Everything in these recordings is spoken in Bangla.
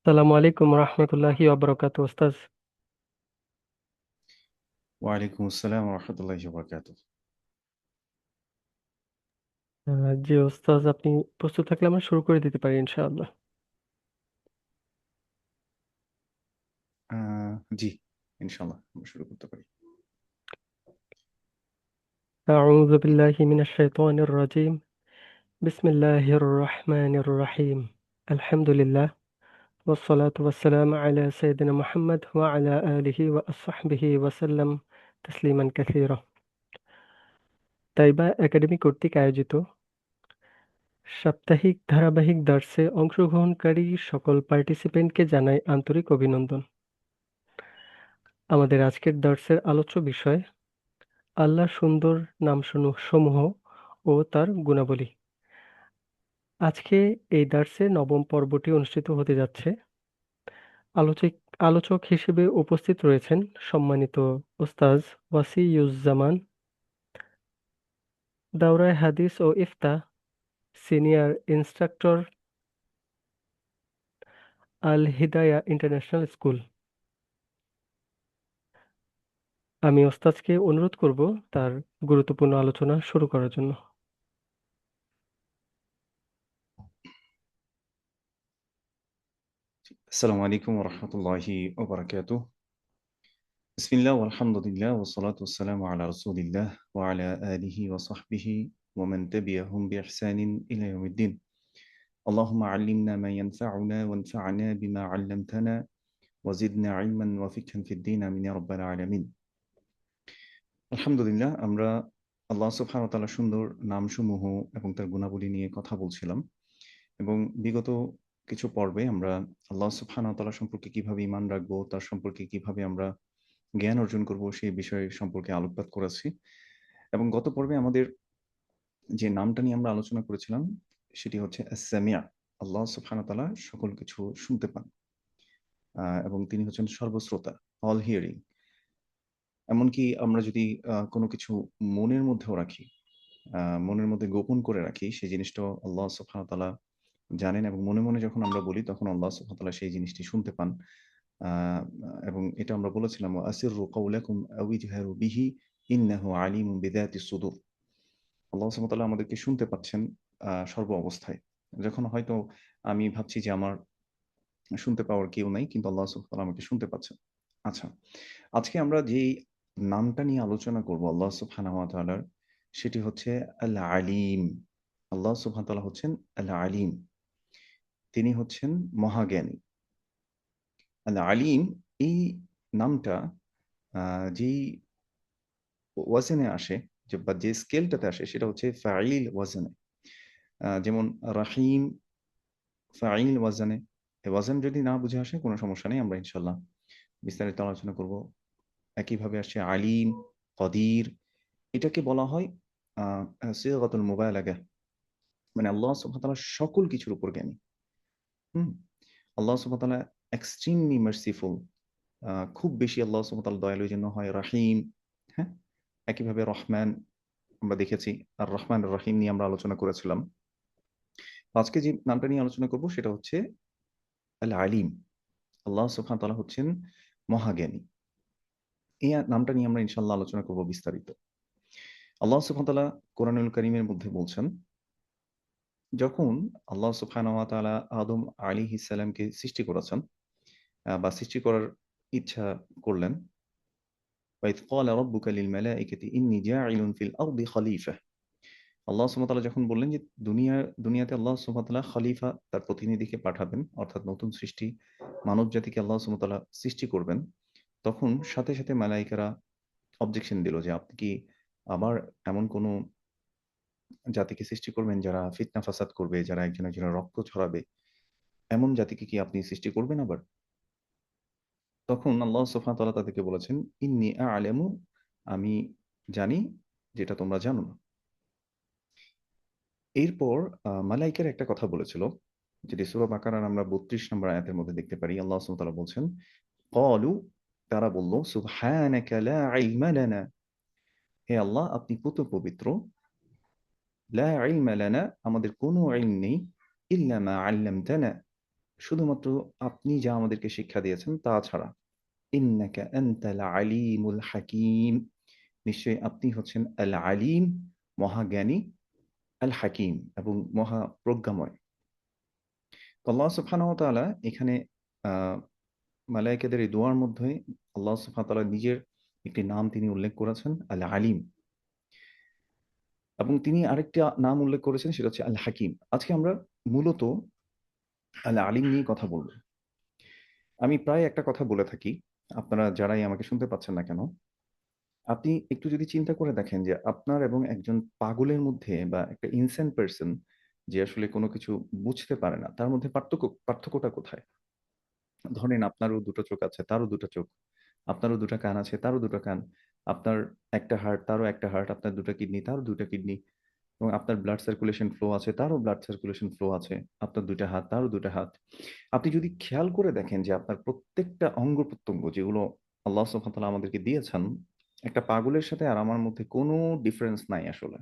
আসসালামু আলাইকুম রহমতুল্লাহি ওবরাকাতু ওস্তাজ। ওয়ালাইকুম আসসালাম রহমতুল্লাহি ওয়া জি ওস্তাজ, আপনি প্রস্তুত থাকলে আমরা শুরু করে দিতে পারি ইনশাআল্লাহ। জি, ইনশাল্লাহ আমরা শুরু করতে পারি। আউযু বিল্লাহি মিনাশ শাইতানির রাজিম। বিসমিল্লাহির রহমানির রহিম। আলহামদুলিল্লাহ ওয়াসসালাতু ওয়াসসালামু আলা সাইয়্যিদিনা মুহাম্মদ ওয়া আলা আলিহি ওয়া আসহাবিহি ওয়া সাল্লাম তাসলিমান কাসীরা। তাইবা একাডেমি কর্তৃক আয়োজিত সাপ্তাহিক ধারাবাহিক দার্সে অংশগ্রহণকারী সকল পার্টিসিপেন্টকে জানাই আন্তরিক অভিনন্দন। আমাদের আজকের দার্সের আলোচ্য বিষয় আল্লাহর সুন্দর নামসমূহ ও তার গুণাবলী। আজকে এই দার্সে নবম পর্বটি অনুষ্ঠিত হতে যাচ্ছে। আলোচক আলোচক হিসেবে উপস্থিত রয়েছেন সম্মানিত ওস্তাজ ওয়াসিউজ্জামান, দাওরায়ে হাদিস ও ইফতা, সিনিয়র ইনস্ট্রাক্টর, আল হিদায়া ইন্টারন্যাশনাল স্কুল। আমি ওস্তাজকে অনুরোধ করব তার গুরুত্বপূর্ণ আলোচনা শুরু করার জন্য। আসসালামু আলাইকুম রহমতুল্লাহি ওয়া বিসমিল্লাহ আলহামদুলিল্লাহ ওয়াসসালাতু ওয়াসসালামু আলা রাসূলিল্লাহ ওয়া আলা আলিহি ওয়া সাহবিহি ওয়া মান তাবিআহুম বিইহসানিন ইলা ইয়াউমিদ্দিন। আল্লাহুম্মা আল্লিমনা মা ইয়ানফা'ুনা ওয়ানফা'না বিমা 'আল্লামতানা ওয়া জিদনা ইলমান ওয়া ফিকহান ফিদ-দ্বীন আমিন ইয়া রাব্বাল আলামিন। আলহামদুলিল্লাহ, আমরা আল্লাহ সুবহানাহু ওয়া তাআলার সুন্দর নামসমূহ এবং তার গুণাবলী নিয়ে কথা বলছিলাম এবং বিগত কিছু পর্বে আমরা আল্লাহ সুবহানাহু ওয়া তাআলা সম্পর্কে কিভাবে ঈমান রাখবো, তার সম্পর্কে কিভাবে আমরা জ্ঞান অর্জন করব সেই বিষয় সম্পর্কে আলোকপাত করেছি। এবং গত পর্বে আমাদের যে নামটা নিয়ে আমরা আলোচনা করেছিলাম সেটি হচ্ছে আস-সামি'। আল্লাহ সুবহানাহু ওয়া তাআলা সকল কিছু শুনতে পান এবং তিনি হচ্ছেন সর্বশ্রোতা, অল হিয়ারিং। এমনকি আমরা যদি কোনো কিছু মনের মধ্যেও রাখি, মনের মধ্যে গোপন করে রাখি, সেই জিনিসটাও আল্লাহ সুবহানাহু ওয়া তাআলা জানেন এবং মনে, মনে যখন আমরা বলি তখন আল্লাহ সুবহানাহু ওয়া তাআলা সেই জিনিসটি শুনতে পান। আ এবং এটা আমরা বলেছিলাম, ওয়া আসিররু কাওলাকুম আও ইজহারু বিহি ইন্নাহু আলিমুম বিযাতিস সুদূর। আল্লাহ সুবহানাহু ওয়া তাআলা আমাদেরকে শুনতে পাচ্ছেন সর্ব অবস্থায়। যখন হয়তো আমি ভাবছি যে আমার শুনতে পাওয়ার কেউ নাই, কিন্তু আল্লাহ সুবহানাহু ওয়া তাআলা আমাকে শুনতে পাচ্ছেন। আচ্ছা, আজকে আমরা যেই নামটা নিয়ে আলোচনা করব আল্লাহ সুবহানাহু ওয়া তাআলার, সেটি হচ্ছে আল আলিম। আল্লাহ সুবহানাহু ওয়া তাআলা হচ্ছেন আল আলিম। তিনি হচ্ছেন মহাজ্ঞানী। আল আলিম এই নামটা যেই ওয়াজনে আসে, বা যে স্কেলটাতে আসে সেটা হচ্ছে ফাঈল ওয়াজনে। যেমন রাহিম ফাঈল ওয়াজনে। এই ওয়াজন যদি না বুঝে আসে কোনো সমস্যা নেই, আমরা ইনশাআল্লাহ বিস্তারিত আলোচনা করব। একইভাবে আসছে আলিম, কদির। এটাকে বলা হয় আ আ সিগহাতুল মুবালাগা। মানে আল্লাহ সুবহানাহু ওয়া তাআলা সকল কিছুর উপর জ্ঞানী। হুম? আল্লাহ সুবহানাহু ওয়া তাআলা এক্সট্রিমলি মার্সিফুল। খুব বেশি আল্লাহ সুবহানাহু ওয়া তাআলা দয়ালু এজন্য হয় রাহিম। হ্যাঁ? একইভাবে রহমান আমরা দেখেছি। আর রহমান আর রহিম নিয়ে আমরা আলোচনা করেছিলাম। আজকে যে নামটা নিয়ে আলোচনা করব সেটা হচ্ছে আল আলিম। আল্লাহ সুবহানাহু ওয়া তাআলা হচ্ছেন মহাজ্ঞানী। এই নামটা নিয়ে আমরা ইনশাআল্লাহ আলোচনা করব বিস্তারিত। আল্লাহ সুবহানাহু ওয়া তাআলা কোরআনুল কারীমের মধ্যে বলছেন, যখন আল্লাহ সুবহানাহু ওয়া তাআলা আদম আলাইহিস সালামকে সৃষ্টি করেছেন, বা সৃষ্টি করার ইচ্ছা করলেন, ওয়াইদ ক্বালা রাব্বুকা লিল মালাইকাতি ইন্নী জাইলুন ফিল আরদি খলিফা। আল্লাহ সুবহানাহু ওয়া তাআলা যখন বললেন যে দুনিয়াতে আল্লাহ সুবহানাহু ওয়া তাআলা খলিফা, তার প্রতিনিধিকে পাঠাবেন, অর্থাৎ নতুন সৃষ্টি মানব জাতিকে আল্লাহ সুবহানাহু ওয়া তাআলা সৃষ্টি করবেন, তখন সাথে, সাথে মালায়েকারা অবজেকশন দিল যে, আপনি কি আবার এমন কোন জাতিকে সৃষ্টি করবেন যারা ফিতনা ফাসাদ করবে, যারা একজন একজনের রক্ত ঝরাবে, এমন জাতিকে কি আপনি সৃষ্টি করবেন আবার? তখন আল্লাহ সুবহানাহু ওয়া তাআলা তাদেরকে বলেছেন, ইন্নী আ'লামু, আমি জানি যেটা তোমরা জানো না। এরপর মালাইকারা একটা কথা বলেছিল, যেটি সূরা বাকারার আমরা ৩২ নম্বর আয়াতের মধ্যে দেখতে পারি। আল্লাহ সুবহানাহু ওয়া তাআলা বলছেন, ক্বালু, তারা বলল, সুবহানাকা লা ইলমা লানা, হে আল্লাহ আপনি পুত পবিত্র, লা ইলমা লানা, আমাদের কোনো ইলম নেই, ইল্লা মা আল্লামতানা, শুধুমাত্র আপনি যা আমাদেরকে শিক্ষা দিয়েছেন তা ছাড়া। ইন্নাকা আনতাল আলিমুল হাকিম, নিশ্চয়ই আপনি হচ্ছেন আল আলিম, মহাজ্ঞানী, আল হাকিম এবং মহা প্রজ্ঞাময়। তো আল্লাহ সুবহানাহু ওয়া তাআলা এখানে আহ মালায়েকাদের এই দোয়ার মধ্যে আল্লাহ সুবহানাহু ওয়া তাআলা নিজের একটি নাম তিনি উল্লেখ করেছেন আল আলিম, এবং তিনি আরেকটা নাম উল্লেখ করেছেন সেটা হচ্ছে আল হাকিম। আজকে আমরা মূলত আল আলিম নিয়ে কথা বলব। আমি প্রায় একটা কথা বলে থাকি, আপনারা যারাই আমাকে শুনতে পাচ্ছেন না কেন, আপনি একটু যদি চিন্তা করে দেখেন যে আপনার এবং একজন পাগলের মধ্যে বা একটা ইনসেন পারসন যে আসলে কোনো কিছু বুঝতে পারে না, তার মধ্যে পার্থক্যটা কোথায়? ধরেন আপনারও দুটো চোখ আছে, তারও দুটো চোখ। আপনারও দুটো কান আছে, তারও দুটো কান। আপনার একটা হার্ট, তারও একটা হার্ট। আপনার দুটো কিডনি, তারও দুটো কিডনি। এবং আপনার ব্লাড সার্কুলেশন ফ্লো আছে, তারও ব্লাড সার্কুলেশন ফ্লো আছে। আপনার ২ টা হাত, তারও ২ টা হাত। আপনি যদি খেয়াল করে দেখেন যে আপনার প্রত্যেকটা অঙ্গ-প্রত্যঙ্গ যেগুলো আল্লাহ সুবহানাহু ওয়া তাআলা আমাদেরকে দিয়েছেন, একটা পাগলের সাথে আর আমার মধ্যে কোনো ডিফারেন্স নাই আসলে।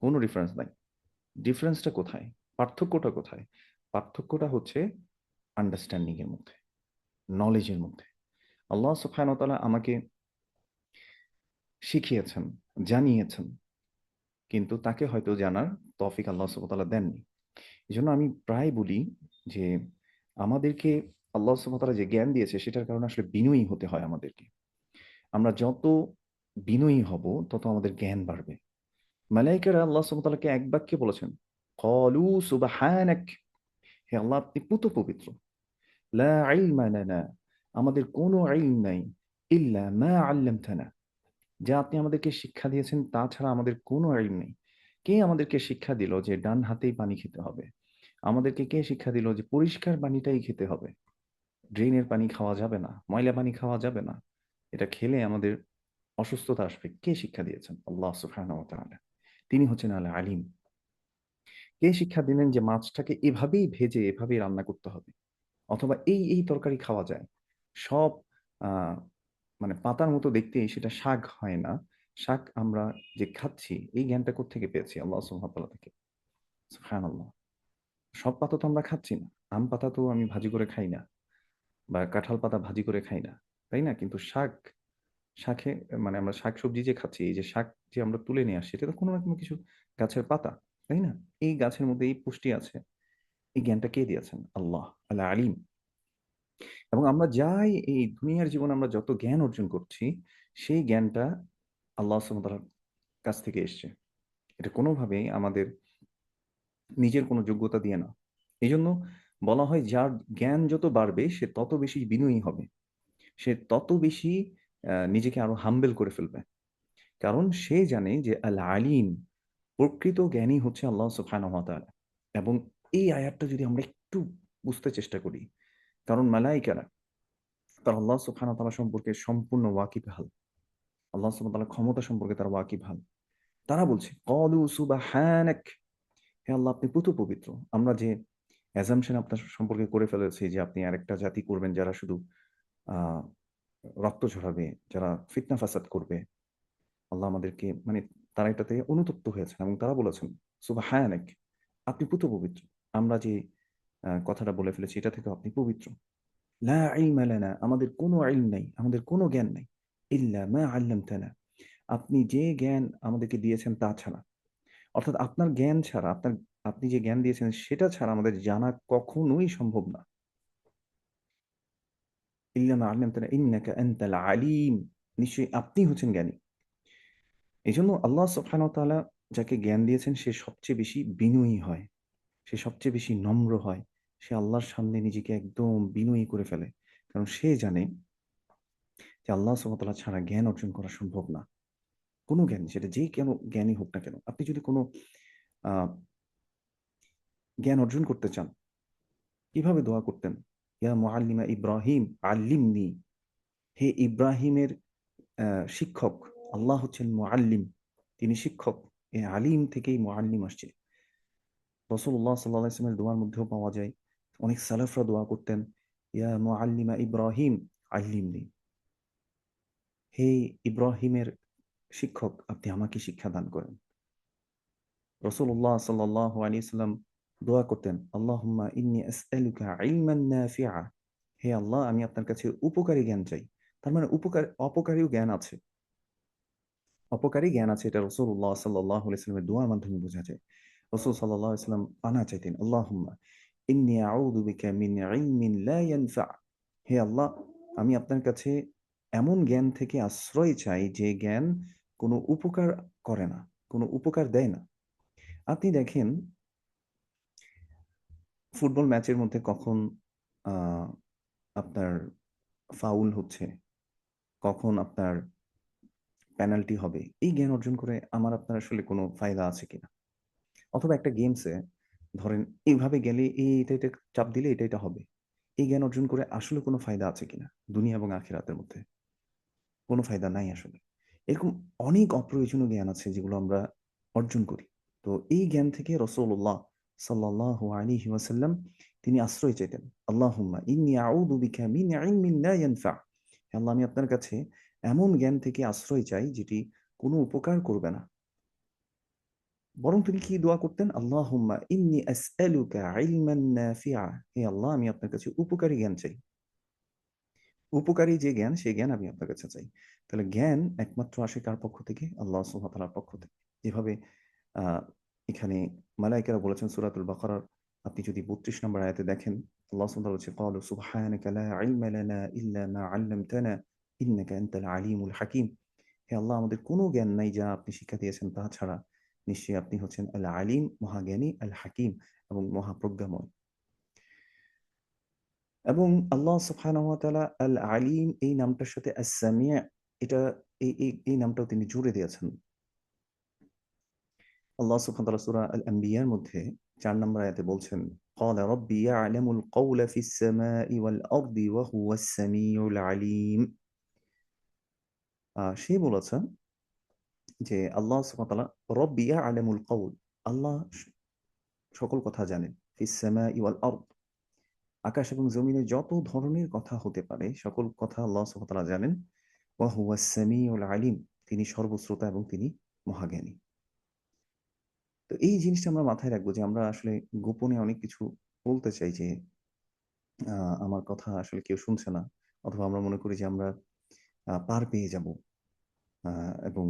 কোনো ডিফারেন্স নাই। ডিফারেন্সটা কোথায়? পার্থক্যটা কোথায়? পার্থক্যটা হচ্ছে আন্ডারস্ট্যান্ডিং এর মধ্যে, নলেজ এর মধ্যে। আল্লাহ সুবহানাহু ওয়া তাআলা আমাকে শিখিয়েছেন, জানিয়েছেন। কিন্তু তাকে হয়তো জানার তৌফিক আল্লাহ সুবহানাহু ওয়া তাআলা দেননি। এজন্য আমি প্রায় বলি যে আমাদেরকে আল্লাহ সুবহানাহু ওয়া তাআলা যে জ্ঞান দিয়েছে সেটার কারণে আসলে বিনয়ী হতে হয় আমাদেরকে। আমরা যত বিনয়ী হব তত আমাদের জ্ঞান বাড়বে। মালায়েকারা আল্লাহ সুবহানাহু ওয়া তাআলাকে এক বাক্যে বলেছেন, ক্বালু সুবহানাক, হে আল্লাহ আপনি পুত পবিত্র। লা ইলমা লানা, আমাদের কোনো ইলম নাই। ইল্লা মা আল্লামতানা, যা আপনি আমাদেরকে শিক্ষা দিয়েছেন তা ছাড়া আমাদের কোনো ইলম নেই। কে আমাদেরকে শিক্ষা দিল যে ডান হাতেই পানি খেতে হবে? আমাদেরকে কে শিক্ষা দিল যে পরিষ্কার পানিটাই খেতে হবে? ড্রেনের পানি খাওয়া যাবে না, ময়লা পানি খাওয়া যাবে না। এটা খেলে আমাদের অসুস্থতা আসবে। কে শিক্ষা দিয়েছেন? আল্লাহ সুবহানাহু ওয়া তাআলা। তিনি হচ্ছেন আল আলিম। কে শিক্ষা দিলেন যে মাছটাকে এভাবেই ভেজে এভাবেই রান্না করতে হবে? অথবা এই তরকারি খাওয়া যায়। সব আ মানে পাতার মতো দেখতে সেটা শাক হয় না। শাক আমরা যে খাচ্ছি এই জ্ঞানটা কোত্থেকে পেয়েছি? আল্লাহ সুবহানাহু ওয়া তাআলা থেকে। সুবহানাল্লাহ। সব পাতা তো আমরা খাচ্ছি না। আম পাতা তো আমি ভাজি করে খাই না বা কাঁঠাল পাতা ভাজি করে খাই না। তাই না? কিন্তু শাকে মানে আমরা শাকসবজি যে খাচ্ছি, এই যে শাক যে আমরা তুলে নিয়ে আসছি, এটা তো কোনো না কোনো কিছু গাছের পাতা। তাই না? এই গাছের মধ্যে এই পুষ্টি আছে। এই জ্ঞানটা কে দিয়েছেন? আল্লাহ, আল আলিম। এবং আমরা যাই এই দুনিয়ার জীবনে আমরা যত জ্ঞান অর্জন করছি, সেই জ্ঞানটা আল্লাহ সুবহানাহু ওয়া তাআলার কাছ থেকে এসছে। এটা কোনোভাবেই আমাদের নিজের কোনো যোগ্যতা দিয়ে না। এজন্য বলা হয় যার জ্ঞান যত বাড়বে সে তত বেশি বিনয়ী হবে। সে তত বেশি নিজেকে আরো হাম্বল করে ফেলবে। কারণ সে জানে যে আল আলিম, প্রকৃত জ্ঞানী হচ্ছে আল্লাহ সুবহানাহু ওয়া তাআলা। এবং এই আয়াতটা যদি আমরা একটু বুঝতে চেষ্টা করি, কারণ মালায়েকারা তারা আল্লাহ সুবহানাহু ওয়া তাআলা সম্পর্কে সম্পূর্ণ ওয়াকিবহাল। আল্লাহ সুবহানাহু ওয়া তাআলার ক্ষমতা সম্পর্কে তারা ওয়াকিবহাল। তারা বলছে, ক্বালু সুবহানাক, হে আল্লাহ আপনি পুত পবিত্র। আমরা যে অ্যাজাম্পশন আপনার সম্পর্কে করে ফেলেছি যে আপনি আরেকটা জাতি করবেন যারা শুধু আ রক্ত ঝরাবে, যারা ফিতনা ফাসাদ করবে। আল্লাহ আমাদেরকে মানে তারা এটাতে অনুতপ্ত হয়েছেন এবং তারা বলেছেন, সুবহানাক, আপনি পুত পবিত্র। আমরা যে কথাটা বলে ফেলেছি এটা থেকেও আপনি পবিত্র। লা ইলমা লানা, আমাদের কোনো ইলম নাই, আমাদের কোনো জ্ঞান নাই। ইল্লা মা আল্লামতানা, আপনি যে জ্ঞান আমাদেরকে দিয়েছেন তা ছাড়া। অর্থাৎ আপনার জ্ঞান ছাড়া, আপনি যে জ্ঞান দিয়েছেন সেটা ছাড়া আমাদের জানা কখনোই সম্ভব না। ইল্লা মা আল্লামতানা ইন্নাকা আনতাল আলিম, নিশ্চয়ই আপনি হচ্ছেন জ্ঞানী। এজন্য আল্লাহ সুবহানাহু ওয়া তাআলা যাকে জ্ঞান দিয়েছেন সে সবচেয়ে বেশি বিনয়ী হয়। সে সবচেয়ে বেশি নম্র হয়। সে আল্লাহর সামনে নিজেকে একদম বিনয়ী করে ফেলে। কারণ সে জানে যে আল্লাহ সুবহানাহু ওয়া তাআলা ছাড়া জ্ঞান অর্জন করা সম্ভব না। কোন জ্ঞান, সেটা যেই জ্ঞানই হোক না কেন। আপনি যদি কোন আ জ্ঞান অর্জন করতে চান, কিভাবে দোয়া করতেন? ইয়া মুআল্লিমা ইব্রাহিম আল্লিমনি। হে ইব্রাহিমের অ্যা শিক্ষক, আল্লাহ হচ্ছেন মুআল্লিম। তিনি শিক্ষক। এই আলিম থেকেই মুআল্লিম আসছে। রাসূলুল্লাহ সাল্লাল্লাহু আলাইহি ওয়াসাল্লামের দোয়ার মধ্যেও পাওয়া যায়। অনেক সালাফরা দোয়া করতেন, ইয়া মুআল্লিমা ইব্রাহিম আল্লিমনি। হে ইব্রাহিমের শিক্ষক, আপনি আমাকে শিক্ষা দান করেন। রাসূলুল্লাহ সাল্লাল্লাহু আলাইহি ওয়াসাল্লাম দোয়া করতেন, আল্লাহুম্মা ইন্নী আসআলুকা ইলমান নাফিআ। হে আল্লাহ, আমি আপনার কাছে উপকারী জ্ঞান চাই। তার মানে অপকারীও জ্ঞান আছে। অপকারী জ্ঞান আছে, এটা রাসূলুল্লাহ সাল্লাল্লাহু আলাইহি ওয়াসাল্লামের দোয়ার মাধ্যমে বোঝা যায়। রাসূল সাল্লাল্লাহু আলাইহি ওয়াসাল্লাম পানাহ চাইতেন, আল্লাহুম্মা ইন্নী আউযু বিকা মিন ইলমিন লা ইয়ানফা। হে আল্লাহ, আমি আপনার কাছে এমন জ্ঞান থেকে আশ্রয় চাই যে জ্ঞান কোনো উপকার করে না, কোনো উপকার দেয় না। আপনি দেখেন ফুটবল ম্যাচের মধ্যে কখন আ আপনার ফাউল হচ্ছে, কখন আপনার পেনাল্টি হবে, এই জ্ঞান অর্জন করে আমার আপনার আসলে কোনো ফায়দা আছে কিনা? অথবা একটা গেমসে ধরেন এভাবে গেলে এটা চাপ দিলে এটা হবে। এই জ্ঞান অর্জন করে আসলে কোনো ফায়দা আছে কিনা? দুনিয়া এবং আখিরাতের মধ্যে কোনো ফায়দা নাই আসলে। এরকম অনেক অপ্রয়োজনীয় জ্ঞান আছে যেগুলো আমরা অর্জন করি। তো এই জ্ঞান থেকে রাসূলুল্লাহ সাল্লাল্লাহু আলাইহি ওয়াসাল্লাম তিনি আশ্রয় চাইতেন। আল্লাহুম্মা ইন্নী আউযু বিকা মিন ইলমিন লা ইয়ানফা। হে আল্লাহ, আমি আপনার কাছে এমন জ্ঞান থেকে আশ্রয় চাই যেটি কোনো উপকার করবে না। বরং তিনি কি দোয়া করতেন? আল্লাহুম্মা ইন্নী আসআলুকা ইলমান নাফিআ। হে আল্লাহ, আমি আপনার কাছে উপকারী জ্ঞান চাই। উপকারী যে জ্ঞান, সেই জ্ঞান আমি আপনার কাছে চাই। তাহলে জ্ঞান একমাত্র আসে কার পক্ষ থেকে? আল্লাহ সুবহানাহু ওয়া তাআলার পক্ষ থেকে। যেভাবে আ এখানে মালায়েকেরা বলেছেন সূরাতুল বাকারার আপনি যদি ৩২ নম্বর আয়াতে দেখেন, আল্লাহ সুবহানাহু ওয়া তাআলা বলছে, ক্বালু সুবহানাকা লা ইলমা লানা ইল্লা মা 'আল্লামতানা ইন্নাকা আনতাল আলিমুল হাকীম। হে আল্লাহ, আমাদের কোনো জ্ঞান নাই যা আপনি শিক্ষা দিয়েছেন তা ছাড়া। নিশ্চয়ই আপনি হচ্ছেন আল আলিম, মহাজ্ঞানী, আল হাকীম এবং মহাপ্রজ্ঞাময়। এবং আল্লাহ সুবহানাহু ওয়া তাআলা আল আলিম এই নামটার সাথে আস-সামি' এটা এই নামটাও তিনি জুড়ে দিয়েছেন। আল্লাহ সুবহানাহু ওয়া তাআলা সূরা আল-আম্বিয়ার মধ্যে ৪ নম্বর আয়াতে বলছেন, ক্বালা রাব্বি ইয়া'লামুল কওলা ফিস সামাই ওয়াল আরদি ওয়া হুয়াস সামিউল আলিম। সে বলেছেন যে আল্লাহ সুবহানাহু ওয়া তাআলা রব্বি ইয়া'লামুল কওল, আল্লাহ সকল কথা জানেন। ফিস সামাই ওয়াল আরদ, আকাশ এবং জমিনে যত ধরনের কথা হতে পারে সকল কথা আল্লাহ সুবহানাহু ওয়া তাআলা জানেন। ওয়া হুয়াস সামিউল আলিম, তিনি সর্বশ্রোতা এবং তিনি মহাজ্ঞানী। তো এই জিনিসটা আমরা মাথায় রাখবো যে আমরা আসলে গোপনে অনেক কিছু বলতে চাই যে আ আমার কথা আসলে কেউ শুনছে না। অথবা আমরা মনে করি যে আমরা পার পেয়ে যাবো। আ এবং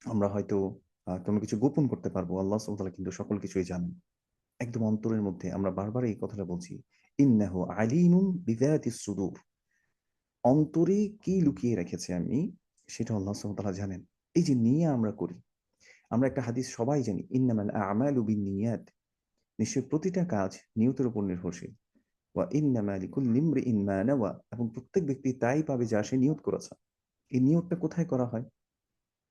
আমরা হয়তো কোনো কিছু গোপন করতে পারবো। আল্লাহ সুবহানাহু ওয়া তাআলা কিন্তু সকল কিছুই জানেন। একদম অন্তরের মধ্যে আমরা বারবার এই কথাটা বলছি। ইন্নাহু আলিমুম বিযাতিস সুদূর। অন্তরে কি লুকিয়ে রেখেছি আমি, সেটা আল্লাহ সুবহানাহু ওয়া তাআলা জানেন। এই যে নিয়া আমরা করি, আমরা একটা হাদিস সবাই জানি, ইন্নামাল আ'মালু বিন্নিয়াত। নিশ্চয়ই প্রতিটা কাজ নিয়তের উপর নির্ভরশীল। ওয়া ইন্নামা লিকুল্লি ইমরিইন মা নাওয়া, এবং প্রত্যেক ব্যক্তি তাই পাবে যা সে নিয়ত করেছে। এই নিয়তটা কোথায় করা হয়?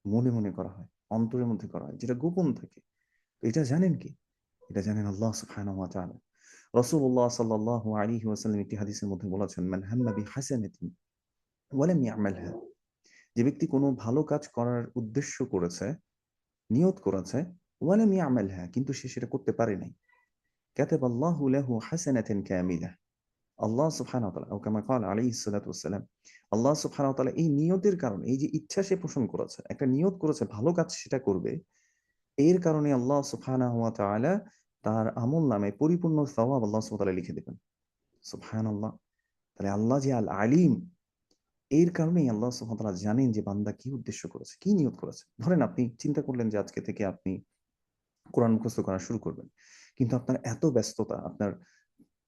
মনে, মনে করা হয়। অন্তরের মধ্যে করা হয়, যেটা গোপন থাকে। তো এটা জানেন কে? এটা জানেন আল্লাহ সুবহানাহু ওয়া তাআলা। রাসূলুল্লাহ সাল্লাল্লাহু আলাইহি ওয়াসাল্লাম একটি হাদিসের মধ্যে বলেছেন, মান হাম্মা বিহাসানাতিন ওয়া লাম ইয়া'মালহা। যে ব্যক্তি কোনো ভালো কাজ করার উদ্দেশ্য করেছে, নিয়ত করেছে, ওয়া লাম ইয়া'মালহা, কিন্তু সে সেটা করতে পারে নাই। কাতাবাল্লাহু লাহু হাসানাতান কামিলাহ। আল্লাহ সুবহানাহু ওয়া তাআলা, ও কামা ক্বালা আলাইহিস সালাতু ওয়াসসালাম, আল্লাহ সুবহানাহু ওয়া তাআলা এই নিয়তের কারণে, এই যে ইচ্ছা সে পোষণ করেছে, একটা নিয়ত করেছে ভালো কাজ সেটা করবে, এর কারণে আল্লাহ সুবহানাহু ওয়া তাআলা তার আমলনামায় পরিপূর্ণ সওয়াব আল্লাহ সুবহানাহু ওয়া তাআলা লিখে দিবেন। সুবহানাল্লাহ! তাহলে আল্লাহ যে আল আলিম, এর কারণেই আল্লাহ সুবহানাহু ওয়া তাআলা জানেন যে বান্দা কি উদ্দেশ্য করেছে, কি নিয়ত করেছে। ধরেন আপনি চিন্তা করলেন যে আজকে থেকে আপনি কোরআন মুখস্থ করা শুরু করবেন। কিন্তু আপনার এত ব্যস্ততা, আপনার